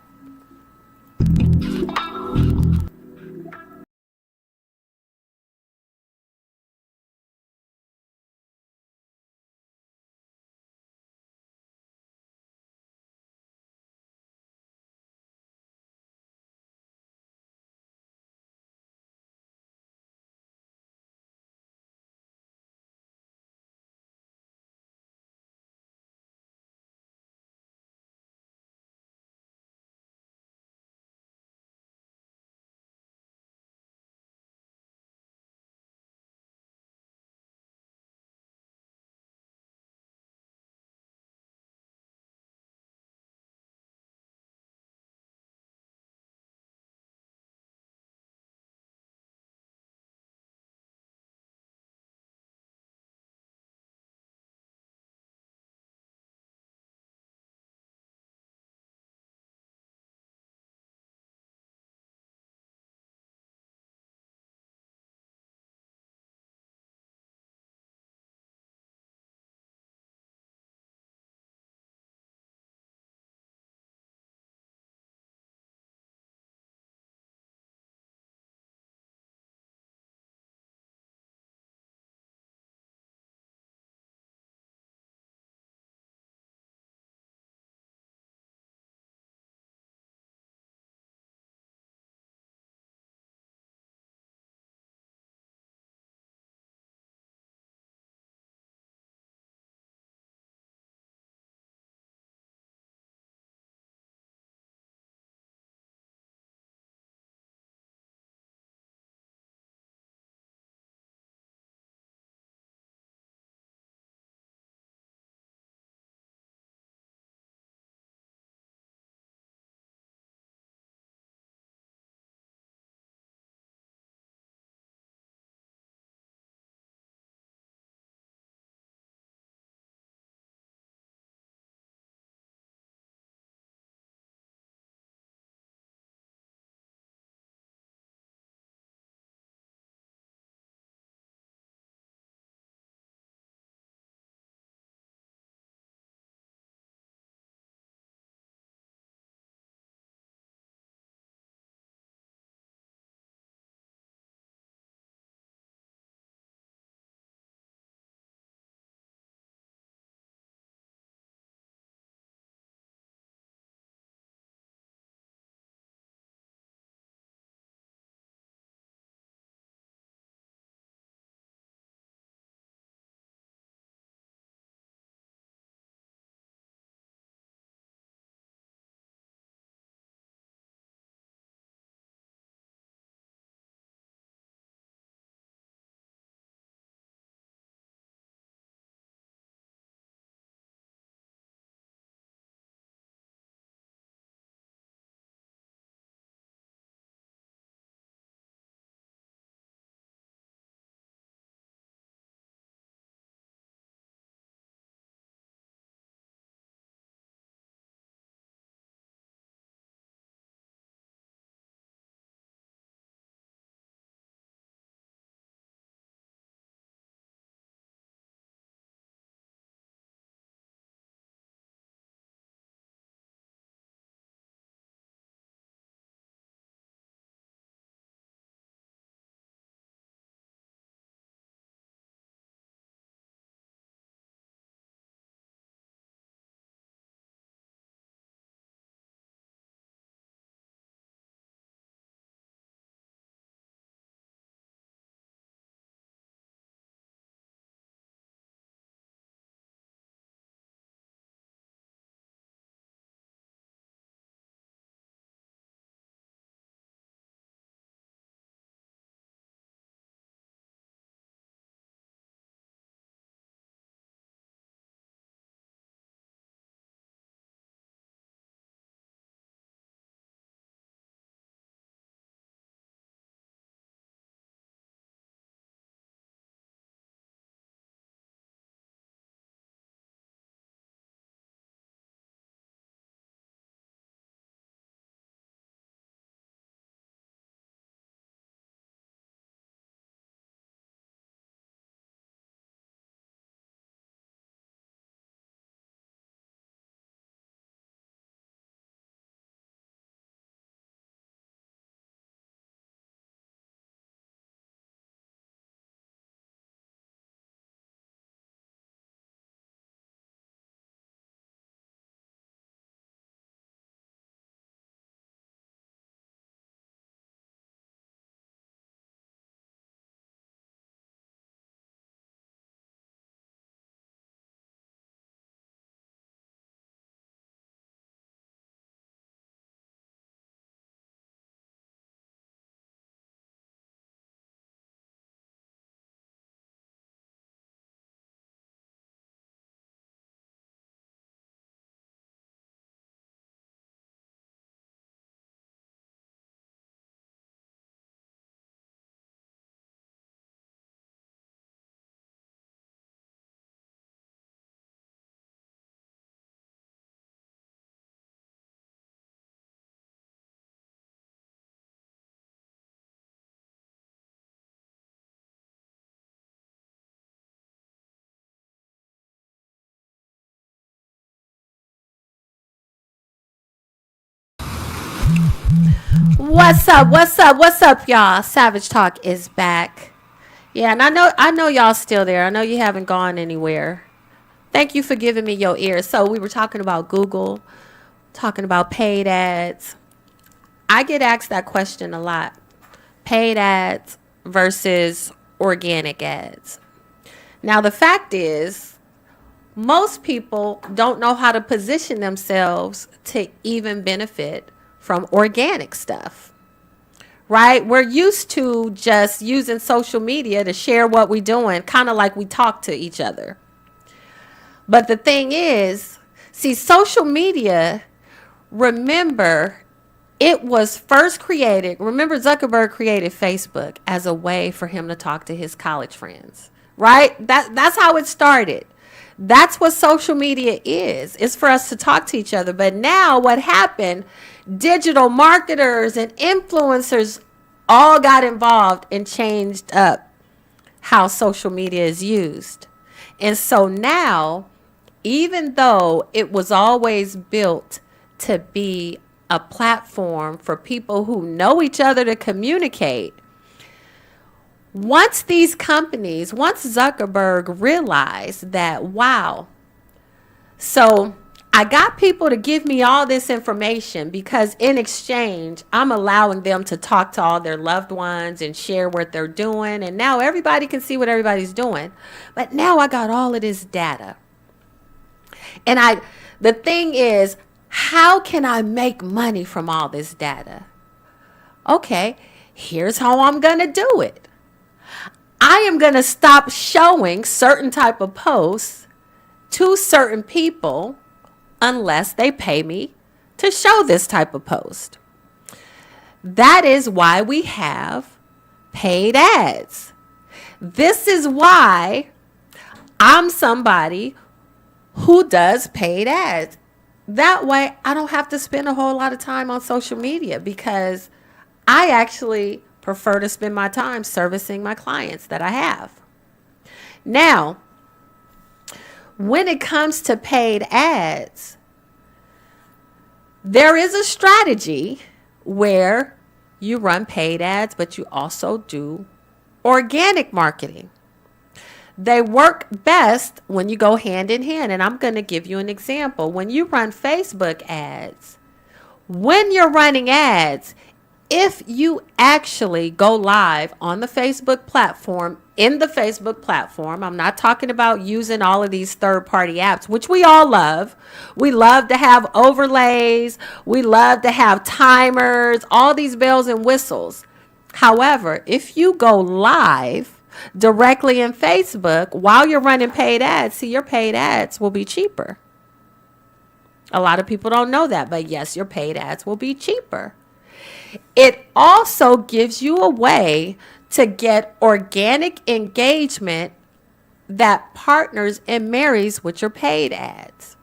S1: What's up? What's up? What's up, y'all? Savage Talk is back. Yeah, and I know y'all still there. I know you haven't gone anywhere. Thank you for giving me your ear. So we were talking about Google, talking about paid ads. I get asked that question a lot. Paid ads versus organic ads. Now the fact is, most people don't know how to position themselves to even benefit from organic stuff. Right? We're used to just using social media to share what we're doing, kind of like we talk to each other. But the thing is, see, social media, remember, it was first created. Remember, Zuckerberg created Facebook as a way for him to talk to his college friends, right? That's how it started. That's what social media is. It's for us to talk to each other. But now what happened, digital marketers and influencers all got involved and changed up how social media is used. And so now, even though it was always built to be a platform for people who know each other to communicate, once Zuckerberg realized that, wow, so I got people to give me all this information because in exchange, I'm allowing them to talk to all their loved ones and share what they're doing. And now everybody can see what everybody's doing. But now I got all of this data. And the thing is, how can I make money from all this data? Okay, here's how I'm going to do it. I am going to stop showing certain type of posts to certain people unless they pay me to show this type of post. That is why we have paid ads. This is why I'm somebody who does paid ads. That way I don't have to spend a whole lot of time on social media because I actually prefer to spend my time servicing my clients that I have. Now, when it comes to paid ads, there is a strategy where you run paid ads, but you also do organic marketing. They work best when you go hand in hand. And I'm going to give you an example. When you run Facebook ads, when you're running ads, if you actually go live on the Facebook platform, in the Facebook platform, I'm not talking about using all of these third-party apps, which we all love. We love to have overlays. We love to have timers, all these bells and whistles. However, if you go live directly in Facebook while you're running paid ads, see, your paid ads will be cheaper. A lot of people don't know that, but yes, your paid ads will be cheaper. It also gives you a way to get organic engagement that partners and marries with your paid ads.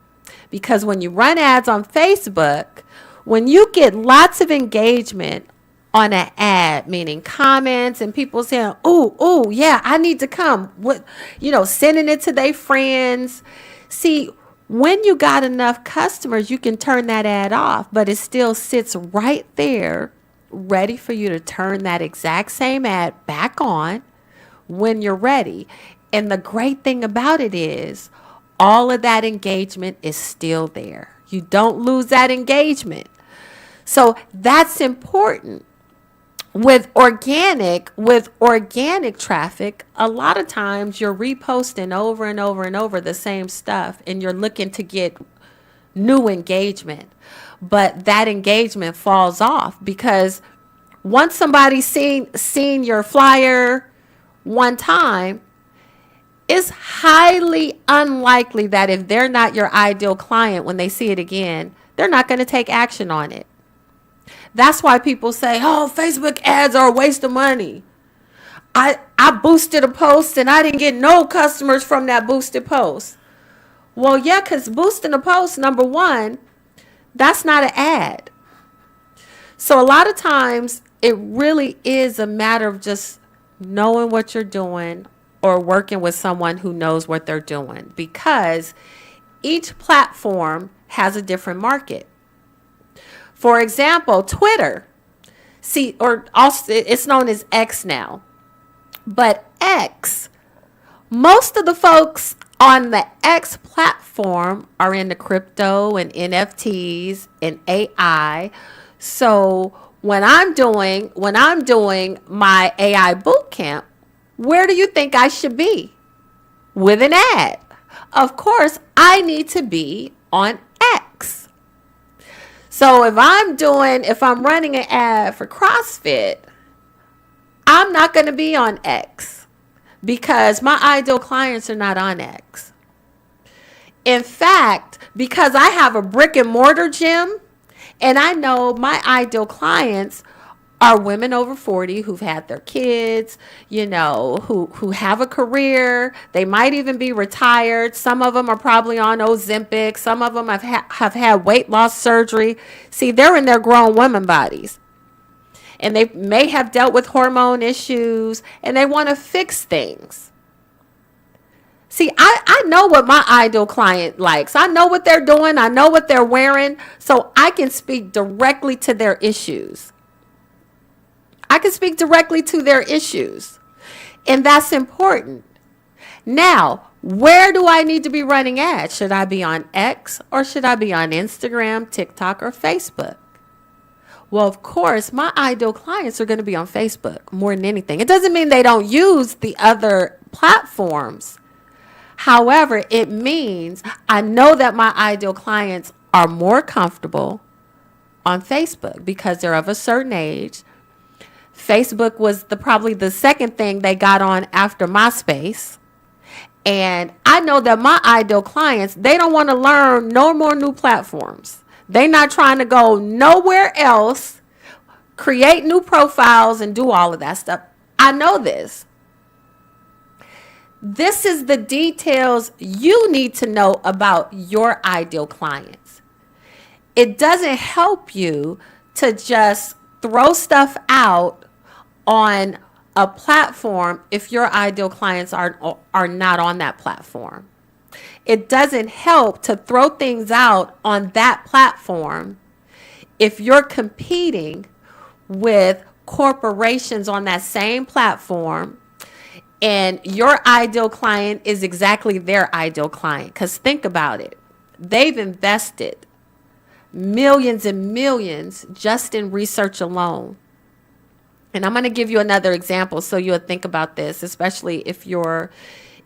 S1: Because when you run ads on Facebook, when you get lots of engagement on an ad, meaning comments and people saying, oh, yeah, I need to come, sending it to their friends. See, when you got enough customers, you can turn that ad off, but it still sits right there ready for you to turn that exact same ad back on when you're ready. And the great thing about it is all of that engagement is still there. You don't lose that engagement. So that's important. With organic traffic, a lot of times you're reposting over and over and over the same stuff and you're looking to get new engagement. But that engagement falls off because once somebody's seen your flyer one time, it's highly unlikely that if they're not your ideal client, when they see it again, they're not going to take action on it. That's why people say, oh, Facebook ads are a waste of money. I boosted a post and I didn't get no customers from that boosted post. Well, yeah, because boosting a post, number one, that's not an ad. So a lot of times it really is a matter of just knowing what you're doing or working with someone who knows what they're doing, because each platform has a different market. For example, Twitter. See, or also it's known as X now. But X, most of the folks on the X platform are into crypto and NFTs and AI. So when I'm doing my AI boot camp, where do you think I should be? With an ad. Of course, I need to be on X. So if I'm running an ad for CrossFit, I'm not going to be on X because my ideal clients are not on X. In fact, because I have a brick and mortar gym, and I know my ideal clients are women over 40 who've had their kids, who have a career. They might even be retired. Some of them are probably on Ozempic. Some of them have had weight loss surgery. See, they're in their grown women bodies. And they may have dealt with hormone issues, and they want to fix things. See, I know what my ideal client likes. I know what they're doing. I know what they're wearing. So I can speak directly to their issues. And that's important. Now, where do I need to be running ads? Should I be on X or should I be on Instagram, TikTok, or Facebook? Well, of course, my ideal clients are going to be on Facebook more than anything. It doesn't mean they don't use the other platforms. However, it means I know that my ideal clients are more comfortable on Facebook because they're of a certain age. Facebook was probably the second thing they got on after MySpace. And I know that my ideal clients, they don't want to learn no more new platforms. They're not trying to go nowhere else, create new profiles, and do all of that stuff. I know this. This is the details you need to know about your ideal clients. It doesn't help you to just throw stuff out on a platform if your ideal clients are not on that platform. It doesn't help to throw things out on that platform if you're competing with corporations on that same platform and your ideal client is exactly their ideal client. Because think about it. They've invested millions and millions just in research alone. And I'm going to give you another example so you'll think about this, especially if you're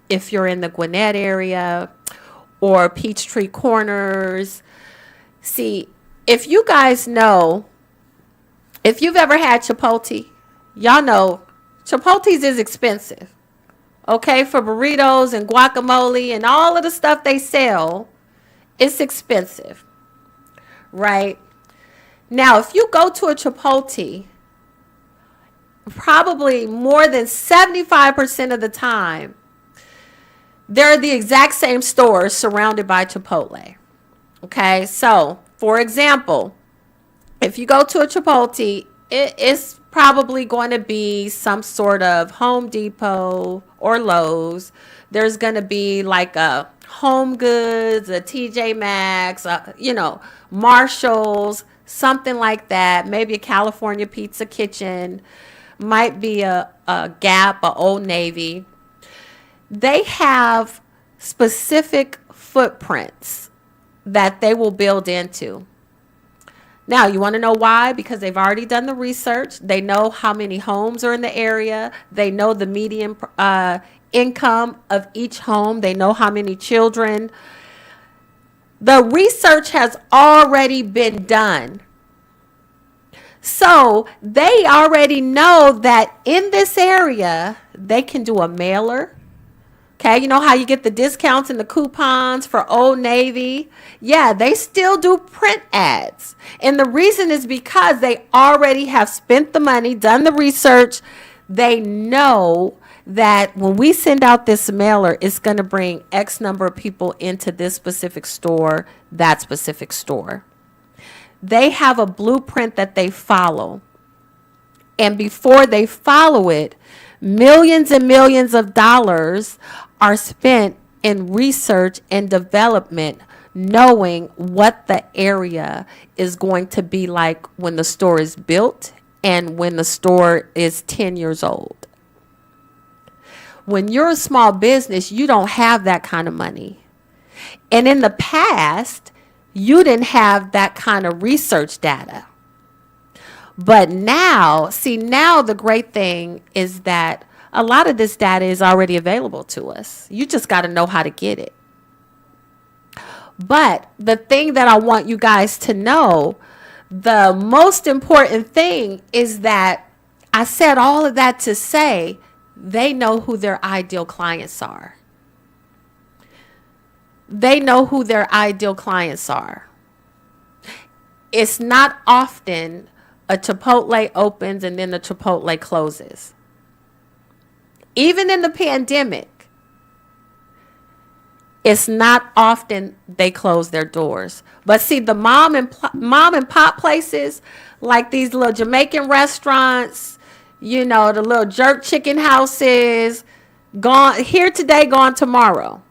S1: in the Gwinnett area or Peachtree Corners. See, if you guys know, if you've ever had Chipotle, y'all know Chipotle's is expensive. Okay, for burritos and guacamole and all of the stuff they sell, it's expensive, right? Now, if you go to a Chipotle, probably more than 75% of the time, they're the exact same stores surrounded by Chipotle. Okay, so for example, if you go to a Chipotle, it's probably going to be some sort of Home Depot or Lowe's. There's going to be like a Home Goods, a TJ Maxx, Marshalls, something like that. Maybe a California Pizza Kitchen, might be a Gap, a Old Navy. They have specific footprints that they will build into. Now, you want to know why? Because they've already done the research. They know how many homes are in the area. They know the median income of each home. They know how many children. The research has already been done. So they already know that in this area, they can do a mailer. Okay, you know how you get the discounts and the coupons for Old Navy? Yeah, they still do print ads. And the reason is because they already have spent the money, done the research. They know that when we send out this mailer, it's going to bring X number of people into this specific store, that specific store. They have a blueprint that they follow. And before they follow it, millions and millions of dollars are spent in research and development, knowing what the area is going to be like when the store is built and when the store is 10 years old. When you're a small business, you don't have that kind of money. And in the past, you didn't have that kind of research data. But now, see, now the great thing is that a lot of this data is already available to us. You just got to know how to get it. But the thing that I want you guys to know, the most important thing is that I said all of that to say they know who their ideal clients are. They know who their ideal clients are. It's not often a Chipotle opens and then the Chipotle closes. Even in the pandemic, it's not often they close their doors. But see, the mom and pop places, like these little Jamaican restaurants, the little jerk chicken houses, gone here today, gone tomorrow.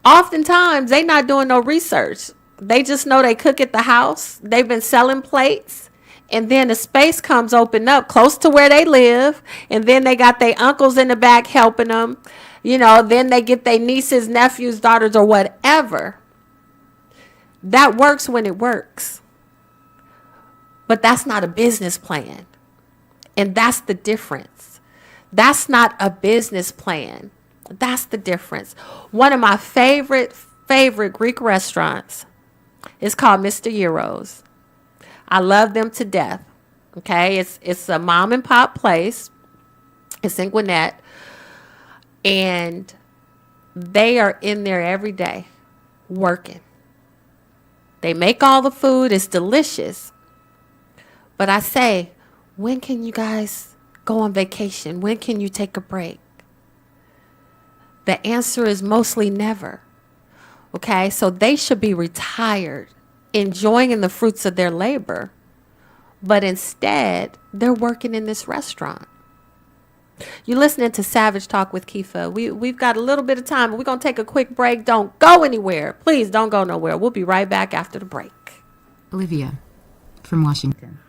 S1: Oftentimes, they not doing no research. They just know they cook at the house. They've been selling plates. And then the space comes open up close to where they live. And then they got their uncles in the back helping them. Then they get their nieces, nephews, daughters, or whatever. That works when it works. But that's not a business plan. And that's the difference. That's not a business plan. That's the difference. One of my favorite Greek restaurants is called Mr. Euros. I love them to death. Okay, it's a mom and pop place. It's in Gwinnett. And they are in there every day working. They make all the food. It's delicious. But I say, when can you guys go on vacation? When can you take a break? The answer is mostly never. Okay, so they should be retired, enjoying the fruits of their labor. But instead, they're working in this restaurant. You're listening to Savage Talk with Keefa. We've got a little bit of time, but we're going to take a quick break. Don't go anywhere. Please don't go nowhere. We'll be right back after the break.
S5: Olivia from Washington.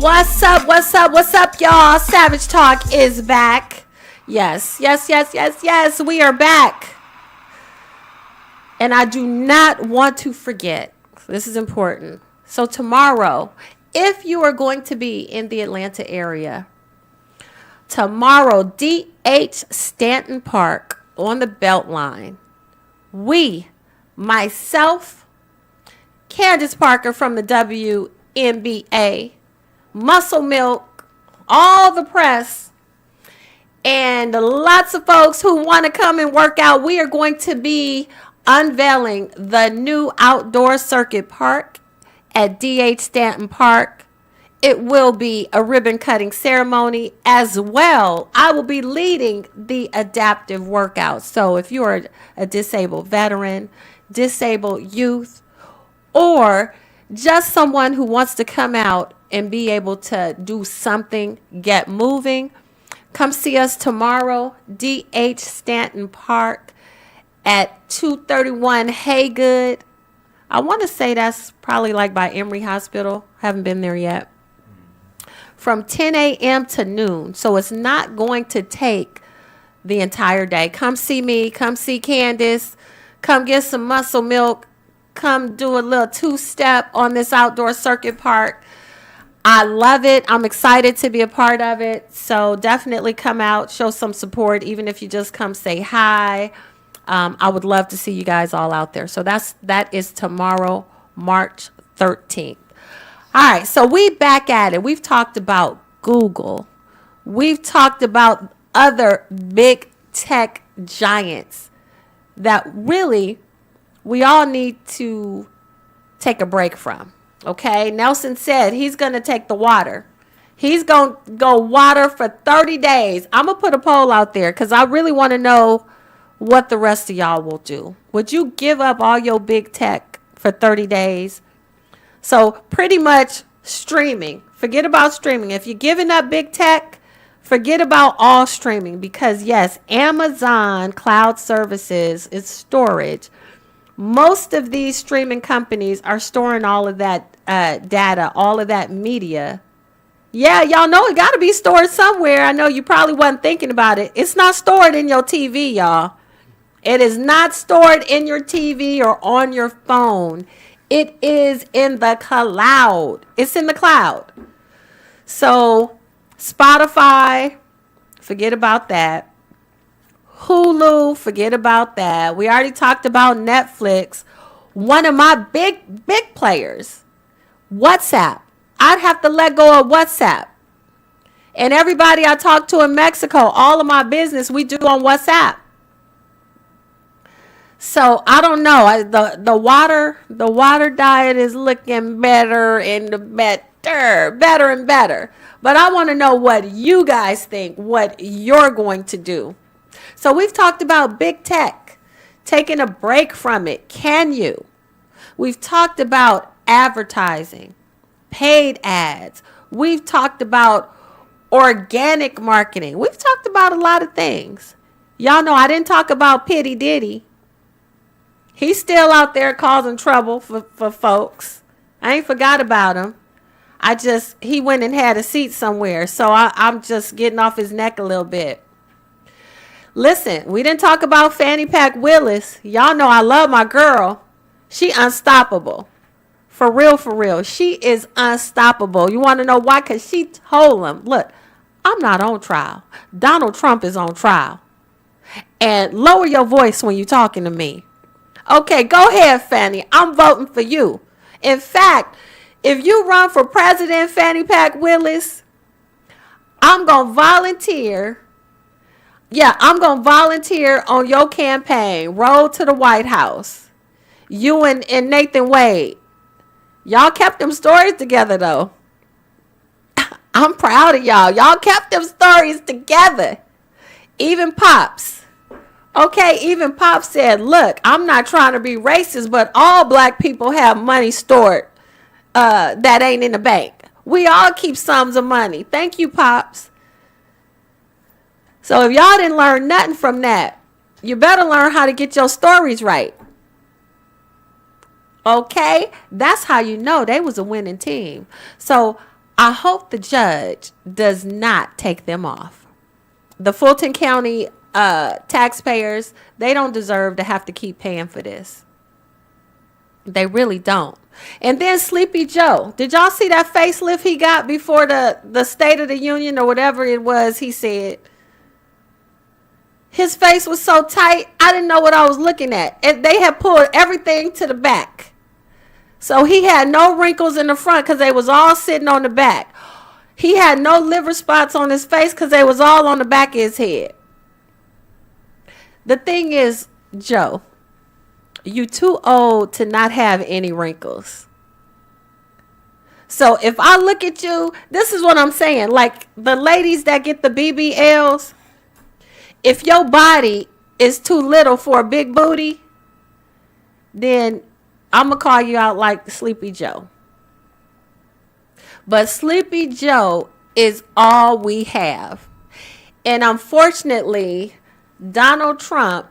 S1: What's up? What's up? What's up, y'all? Savage Talk is back. Yes, yes, yes, yes, yes. We are back. And I do not want to forget. This is important. So tomorrow, if you are going to be in the Atlanta area, tomorrow, D.H. Stanton Park on the Beltline, myself, Candace Parker from the WNBA, Muscle Milk, all the press, and lots of folks who want to come and work out, we are going to be unveiling the new outdoor circuit park at D.H. Stanton Park. It will be a ribbon cutting ceremony as well. I will be leading the adaptive workout. So if you are a disabled veteran, disabled youth, or just someone who wants to come out and be able to do something, get moving, come see us tomorrow, D.H. Stanton Park at 231 Haygood. I want to say that's probably like by Emory Hospital. Haven't been there yet. From 10 a.m. to noon. So it's not going to take the entire day. Come see me. Come see Candace. Come get some muscle milk. Come do a little two-step on this outdoor circuit park. I love it. I'm excited to be a part of it. So definitely come out, show some support, even if you just come say hi. I would love to see you guys all out there. So that is tomorrow, March 13th. All right, so we back at it. We've talked about Google. We've talked about other big tech giants that really we all need to take a break from. Okay, Nelson said he's going to take the water. He's going to go water for 30 days. I'm going to put a poll out there because I really want to know what the rest of y'all will do. Would you give up all your big tech for 30 days? So pretty much streaming. Forget about streaming. If you're giving up big tech, forget about all streaming because, yes, Amazon Cloud Services is storage. Most of these streaming companies are storing all of that data, all of that media. Yeah, y'all know it got to be stored somewhere. I know you probably wasn't thinking about it. It's not stored in your TV, y'all. It is not stored in your TV or on your phone. It is in the cloud. It's in the cloud. So Spotify, forget about that. Hulu, forget about that. We already talked about Netflix. One of my big players, WhatsApp. I'd have to let go of WhatsApp. And everybody I talk to in Mexico, all of my business we do on WhatsApp. So I don't know. The water diet is looking better and better. But I want to know what you guys think, what you're going to do. So we've talked about big tech, taking a break from it. Can you? We've talked about advertising, paid ads. We've talked about organic marketing. We've talked about a lot of things. Y'all know I didn't talk about Pitty Diddy. He's still out there causing trouble for folks. I ain't forgot about him. He went and had a seat somewhere. So I'm just getting off his neck a little bit. Listen, we didn't talk about Fannie Pack Willis. Y'all know I love my girl. She unstoppable. For real. She is unstoppable. You want to know why? Because she told him, look, I'm not on trial. Donald Trump is on trial. And lower your voice when you're talking to me. Okay, go ahead, Fannie. I'm voting for you. In fact, if you run for president, Fannie Pack Willis, I'm going to volunteer. Yeah, I'm going to volunteer on your campaign. Road to the White House. You and Nathan Wade. Y'all kept them stories together, though. I'm proud of y'all. Y'all kept them stories together. Even Pops. Okay, even Pop said, look, I'm not trying to be racist, but all black people have money stored that ain't in the bank. We all keep sums of money. Thank you, Pops. So if y'all didn't learn nothing from that, you better learn how to get your stories right. Okay? That's how you know they was a winning team. So I hope the judge does not take them off. The Fulton County taxpayers, they don't deserve to have to keep paying for this. They really don't. And then Sleepy Joe. Did y'all see that facelift he got before the State of the Union or whatever it was he said? His face was so tight, I didn't know what I was looking at. And they had pulled everything to the back. So he had no wrinkles in the front because they was all sitting on the back. He had no liver spots on his face because they was all on the back of his head. The thing is, Joe, you too old to not have any wrinkles. So if I look at you, this is what I'm saying. Like the ladies that get the BBLs, if your body is too little for a big booty, then I'm going to call you out like Sleepy Joe. But Sleepy Joe is all we have. And unfortunately, Donald Trump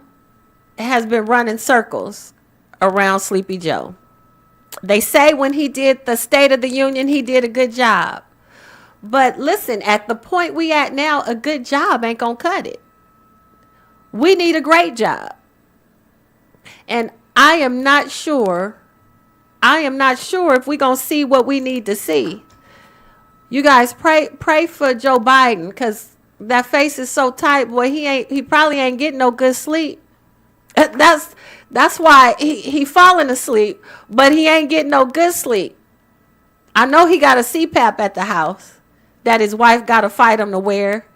S1: has been running circles around Sleepy Joe. They say when he did the State of the Union, he did a good job. But listen, at the point we at now, a good job ain't going to cut it. We need a great job. And I am not sure if we're going to see what we need to see. You guys pray for Joe Biden, because that face is so tight, boy, he probably ain't getting no good sleep. That's why he falling asleep, but he ain't getting no good sleep. I know he got a CPAP at the house that his wife got to fight him to wear.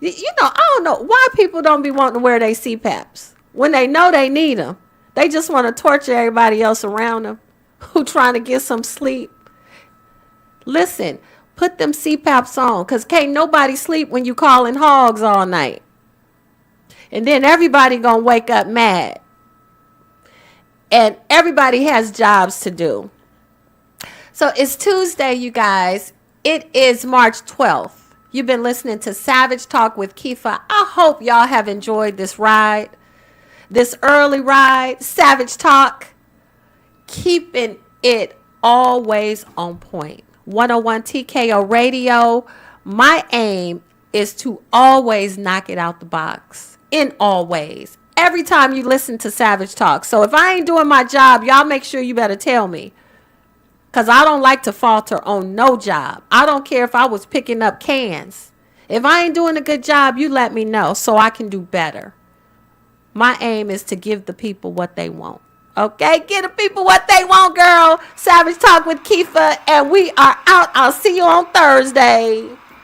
S1: You know, I don't know why people don't be wanting to wear their CPAPs when they know they need them. They just want to torture everybody else around them who trying to get some sleep. Listen, put them CPAPs on, because can't nobody sleep when you calling hogs all night. And then everybody gonna wake up mad. And everybody has jobs to do. So it's Tuesday, you guys. It is March 12th. You've been listening to Savage Talk with Keefa. I hope y'all have enjoyed this ride. This early ride. Savage Talk. Keeping it always on point. 101 TKO Radio. My aim is to always knock it out the box. In all ways. Every time you listen to Savage Talk. So if I ain't doing my job, y'all make sure you better tell me. Because I don't like to falter on no job. I don't care if I was picking up cans. If I ain't doing a good job, you let me know so I can do better. My aim is to give the people what they want. Okay? Give the people what they want, girl. Savage Talk with Keefa. And we are out. I'll see you on Thursday.